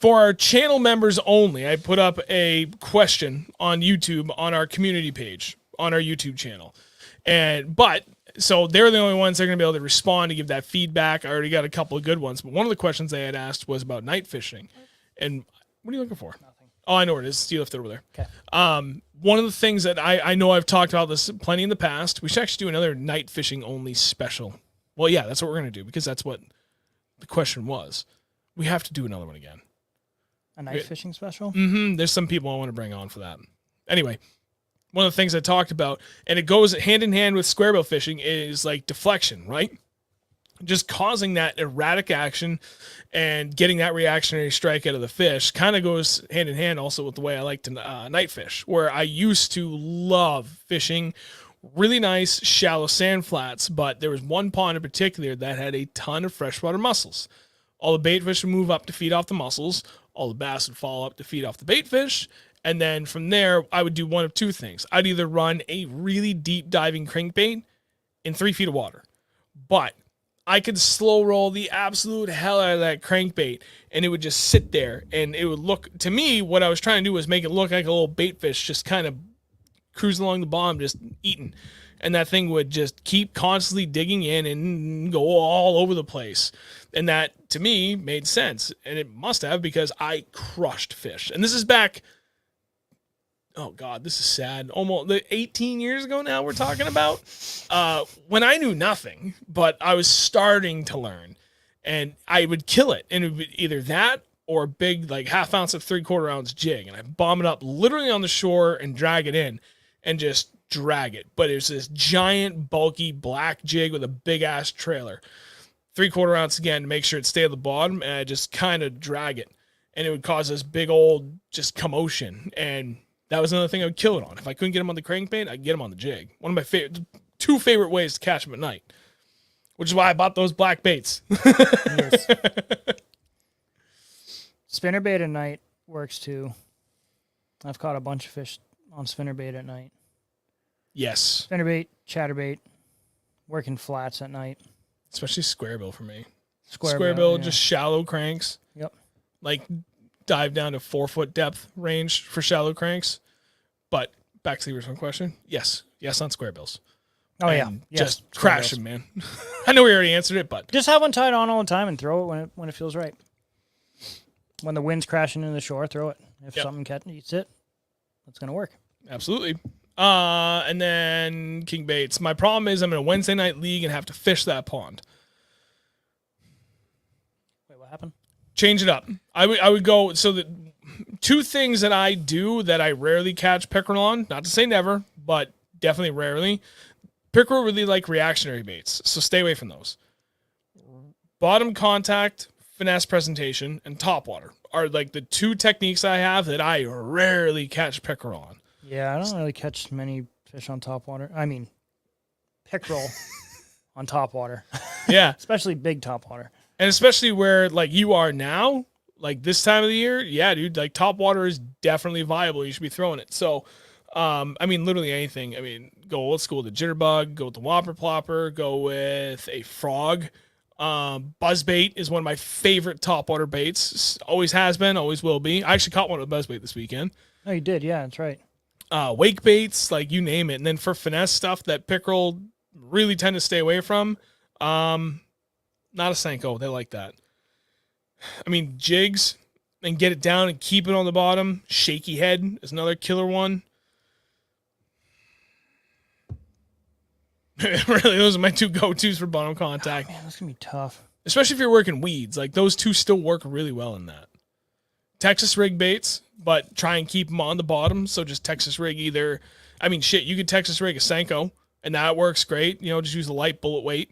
for our channel members only, I put up a question on YouTube on our community page on our YouTube channel. So they're the only ones that are going to be able to respond to give that feedback. I already got a couple of good ones. But one of the questions they had asked was about night fishing. And what are you looking for? Nothing. Oh, I know where it is. You left it over there. Okay. One of the things that I know I've talked about this plenty in the past, we should actually do another night fishing only special. Well, yeah, that's what we're going to do because that's what the question was. We have to do another one again. A night fishing special? There's some people I want to bring on for that. Anyway, one of the things I talked about, and it goes hand in hand with square bill fishing, is like deflection, right? Just causing that erratic action and getting that reactionary strike out of the fish kind of goes hand in hand also with the way I like to night fish, where I used to love fishing really nice shallow sand flats, but there was one pond in particular that had a ton of freshwater mussels. All the bait fish would move up to feed off the mussels. All the bass would fall up to feed off the bait fish. And then from there, I would do one of two things. I'd either run a really deep diving crankbait in 3 feet of water, but I could slow roll the absolute hell out of that crankbait and it would just sit there and it would look, to me, what I was trying to do was make it look like a little bait fish just kind of cruising along the bottom, just eating. And that thing would just keep constantly digging in and go all over the place. And that, to me, made sense. And it must have because I crushed fish. And this is back, oh God, this is sad. Almost 18 years ago now we're talking about. When I knew nothing, but I was starting to learn. And I would kill it. And it would be either that or a big, like, 1/2 ounce of 3/4 ounce jig. And I bomb it up literally on the shore and drag it in and just drag it. But it's this giant, bulky black jig with a big ass trailer. 3/4 ounce again to make sure it stay at the bottom, and I just kind of drag it. And it would cause this big old just commotion. And that was another thing I would kill it on. If I couldn't get them on the crankbait, I'd get them on the jig. One of my two favorite ways to catch them at night. Which is why I bought those black baits. Yes. Spinnerbait at night works too. I've caught a bunch of fish on spinnerbait at night. Yes. Spinnerbait, chatterbait, working flats at night. Especially square bill for me. Square bill, yeah. just shallow cranks. Yep. Like dive down to 4 foot depth range for shallow cranks. But back to the original question. Yes. Yes on square bills. Oh, and yeah. just crash them, man. I know we already answered it, but just have one tied on all the time and throw it when it feels right. When the wind's crashing into the shore, throw it. If something eats it, it's going to work. Absolutely. And then King Baits. My problem is I'm in a Wednesday night league and have to fish that pond. Wait, what happened? Change it up. I would go, so the two things that I do that I rarely catch pickerel on, not to say never, but definitely rarely. Pickerel really like reactionary baits, so stay away from those. Bottom contact, finesse presentation, and topwater are like the two techniques I have that I rarely catch pickerel on. Yeah, I don't really catch many fish on topwater. I mean, pickerel on topwater. Yeah. Especially big topwater. And especially where, like, you are now, like this time of the year, yeah, dude, like topwater is definitely viable. You should be throwing it. So I mean, literally anything. I mean, go old school, the jitterbug, go with the whopper plopper, go with a frog. Buzzbait is one of my favorite topwater baits. Always has been, always will be. I actually caught one with buzzbait this weekend. Oh, you did? Yeah, that's right. Wake baits, like you name it. And then for finesse stuff that pickerel really tend to stay away from, not a Senko. They like that. I mean, jigs and get it down and keep it on the bottom. Shaky head is another killer one. Really, those are my two go-tos for bottom contact. Man, that's going to be tough. Especially if you're working weeds. Like, those two still work really well in that. Texas rig baits, but try and keep them on the bottom. So just Texas rig either... I mean, shit, you could Texas rig a Senko, and that works great. You know, just use a light bullet weight.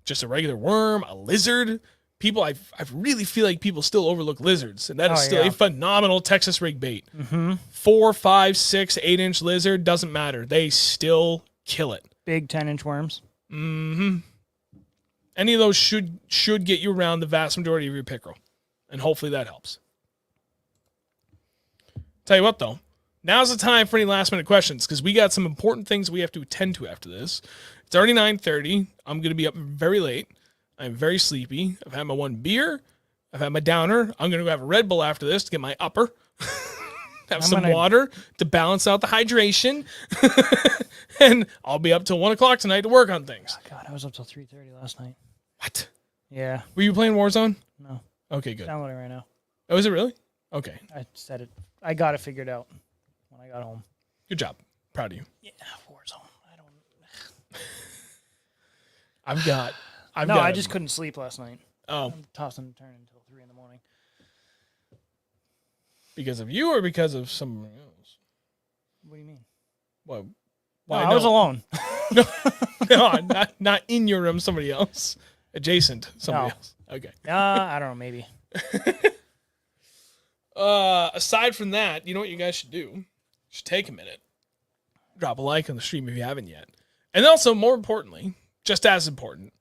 Just a regular worm, a lizard. People, I really feel like people still overlook lizards, and that is still a phenomenal Texas rig bait. 4, 5, 6, 8-inch lizard, doesn't matter. They still kill it. Big 10-inch worms. Any of those should get you around the vast majority of your pickerel, and hopefully that helps. Tell you what, though, now's the time for any last-minute questions, because we got some important things we have to attend to after this. It's already 9:30. I'm going to be up very late. I'm very sleepy. I've had my one beer. I've had my downer. I'm going to go have a Red Bull after this to get my upper. Have some water to balance out the hydration. And I'll be up till 1 o'clock tonight to work on things. Oh, God, I was up till 3:30 last night. What? Yeah. Were you playing Warzone? No. Okay, good. Downloading right now. Oh, is it really? Okay. I said it. I got it figured out when I got home. Good job. Proud of you. Yeah, Warzone. I just couldn't sleep last night. Oh. I'm tossing and turning until 3 in the morning. Because of you or because of someone else? What do you mean? Well, no, I was alone. No, not in your room, somebody else. Adjacent, somebody else. Okay. I don't know, maybe. Aside from that, you know what you guys should do? You should take a minute. Drop a like on the stream if you haven't yet. And also, more importantly, just as important,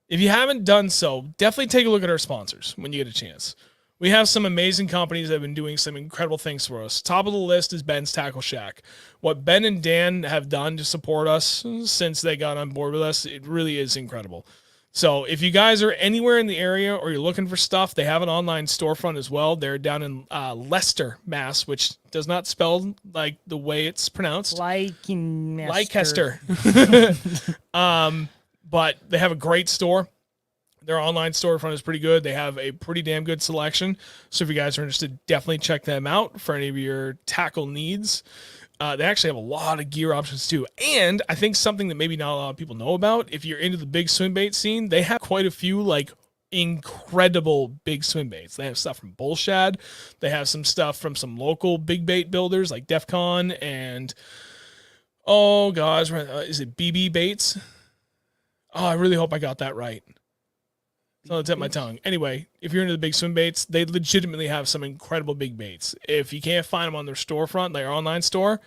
if you haven't done so, definitely take a look at our sponsors when you get a chance. We have some amazing companies that have been doing some incredible things for us. Top of the list is Ben's Tackle Shack. What Ben and Dan have done to support us since they got on board with us, it really is incredible. So if you guys are anywhere in the area or you're looking for stuff, they have an online storefront as well. They're down in Leicester, Mass, which does not spell like the way it's pronounced. Leicester. But they have a great store. Their online storefront is pretty good. They have a pretty damn good selection. So if you guys are interested, definitely check them out for any of your tackle needs. They actually have a lot of gear options too. And I think something that maybe not a lot of people know about, if you're into the big swim bait scene, they have quite a few like incredible big swim baits. They have stuff from Bullshad. They have some stuff from some local big bait builders like Defcon and, oh gosh, is it BB Baits? Oh, I really hope I got that right. It's on the tip of my tongue. Anyway, if you're into the big swim baits, they legitimately have some incredible big baits. If you can't find them on their storefront, their online store,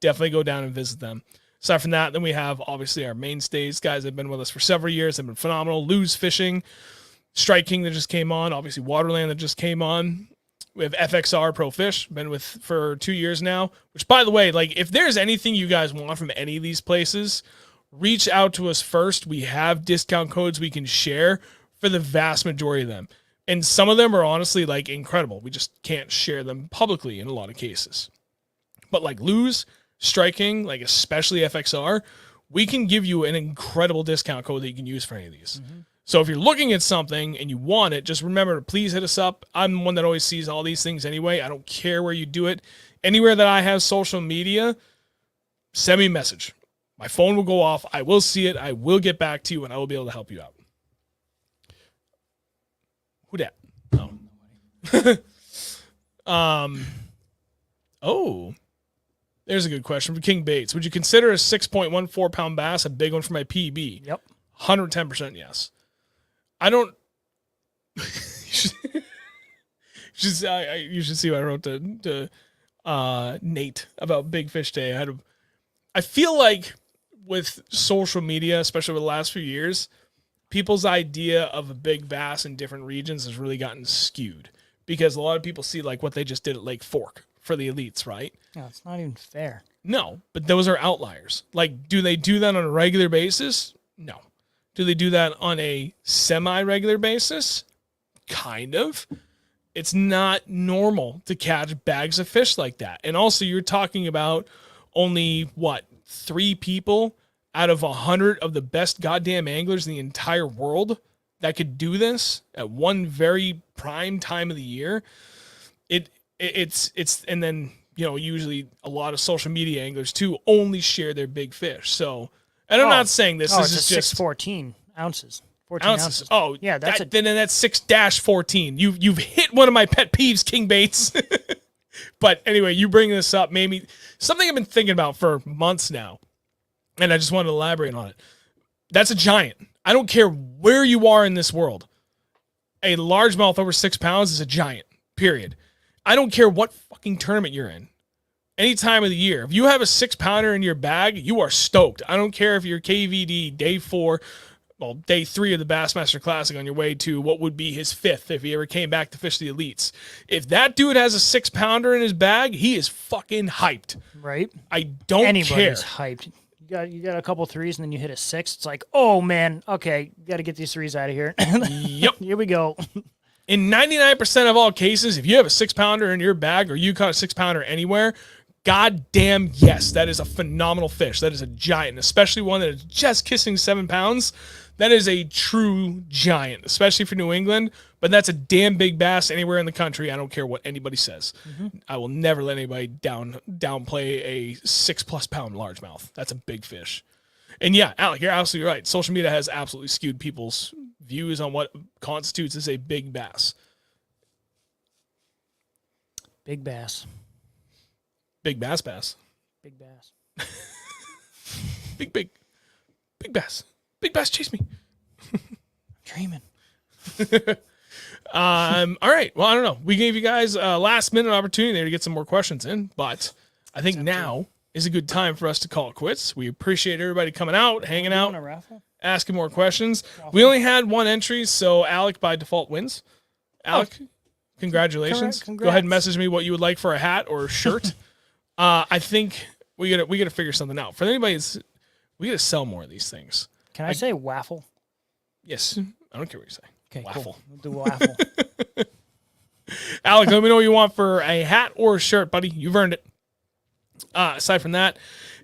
definitely go down and visit them. Aside from that, then we have obviously our mainstays, guys that have been with us for several years, have been phenomenal. Lose Fishing, Strike King that just came on, obviously Waterland that just came on. We have FXR Pro Fish, been with for 2 years now, which by the way, like if there's anything you guys want from any of these places, reach out to us first. We have discount codes we can share for the vast majority of them. And some of them are honestly like incredible. We just can't share them publicly in a lot of cases. But like Lose, Striking, like especially FXR, we can give you an incredible discount code that you can use for any of these. Mm-hmm. So if you're looking at something and you want it, just remember to please hit us up. I'm one that always sees all these things anyway. I don't care where you do it. Anywhere that I have social media, send me a message. My phone will go off. I will see it. I will get back to you, and I will be able to help you out. Who dat? Oh. There's a good question from King Bates. Would you consider a 6.14 pound bass a big one for my PB? Yep. 110% yes. I don't. You should see what I wrote to Nate about Big Fish Day. I feel like with social media, especially over the last few years, people's idea of a big bass in different regions has really gotten skewed because a lot of people see like what they just did at Lake Fork for the elites, right? No, it's not even fair. No, but those are outliers. Like, do they do that on a regular basis? No. Do they do that on a semi-regular basis? Kind of. It's not normal to catch bags of fish like that. And also, you're talking about only, 3 people out of 100 of the best goddamn anglers in the entire world that could do this at one very prime time of the year. It's and then, usually a lot of social media anglers too only share their big fish. So, and I'm not saying this It's is a just 614 ounces. 14 ounces. Oh, yeah, that's then that's 6-14. You've hit one of my pet peeves, King Baits. But anyway, you bring this up, made me something I've been thinking about for months now, and I just wanted to elaborate on it. That's a giant. I don't care where you are in this world. A largemouth over 6 pounds is a giant, period. I don't care what fucking tournament you're in. Any time of the year. If you have a 6-pounder in your bag, you are stoked. I don't care if you're KVD day 4, day 3 of the Bassmaster Classic on your way to what would be his 5th if he ever came back to fish the elites. If that dude has a 6-pounder in his bag, he is fucking hyped. right. I don't care. Anybody's hyped. You got a couple threes and then you hit a 6. It's like, oh man, okay, got to get these threes out of here. Yep. Here we go. In 99% of all cases, if you have a 6-pounder in your bag or you caught a 6-pounder anywhere, goddamn yes, that is a phenomenal fish. That is a giant, especially one that is just kissing 7 pounds. That is a true giant, especially for New England. But that's a damn big bass anywhere in the country. I don't care what anybody says. I will never let anybody downplay a 6+ pound largemouth. That's a big fish. And yeah, Alec, you're absolutely right. Social media has absolutely skewed people's views on what constitutes as a big bass. Big bass. Big bass. Big bass. Big bass. Big bass, chase me. Dreaming. All right. Well, I don't know. We gave you guys a last minute opportunity there to get some more questions in, but I think now is a good time for us to call it quits. We appreciate everybody coming out, hanging out, On a raffle? asking more questions. We only had 1 entry, so Alec by default wins. Alec, congratulations. Congrats. Go ahead and message me what you would like for a hat or a shirt. I think we gotta figure something out. For anybody, we gotta sell more of these things. Can I say waffle? Yes, I don't care what you say. Okay, Waffle. cool. We'll do waffle. Alec, let me know what you want for a hat or a shirt, buddy. You've earned it. Aside from that,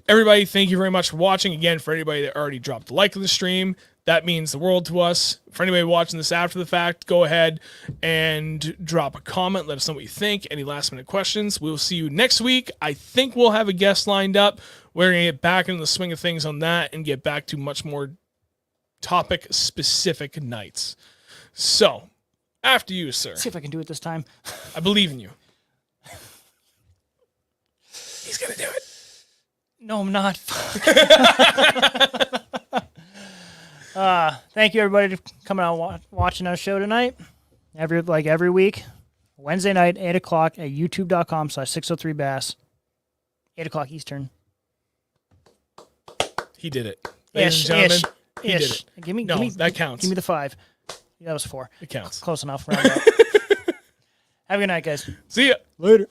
everybody, thank you very much for watching. Again, for anybody that already dropped a like on the stream, that means the world to us. For anybody watching this after the fact, go ahead and drop a comment. Let us know what you think. Any last minute questions. We will see you next week. I think we'll have a guest lined up. We're going to get back into the swing of things on that and get back to much more topic specific nights. So, after you, sir. See if I can do it this time. I believe in you. He's going to do it. No, I'm not. Thank you, everybody, for coming out watching our show tonight. Every week, Wednesday night, 8 o'clock at youtube.com/603bass. 8 o'clock Eastern. He did it. Ladies and gentlemen, he did it. Give me, that counts. Give me the 5. Yeah, that was 4. It counts. Close enough. Round up. Have a good night, guys. See ya. Later.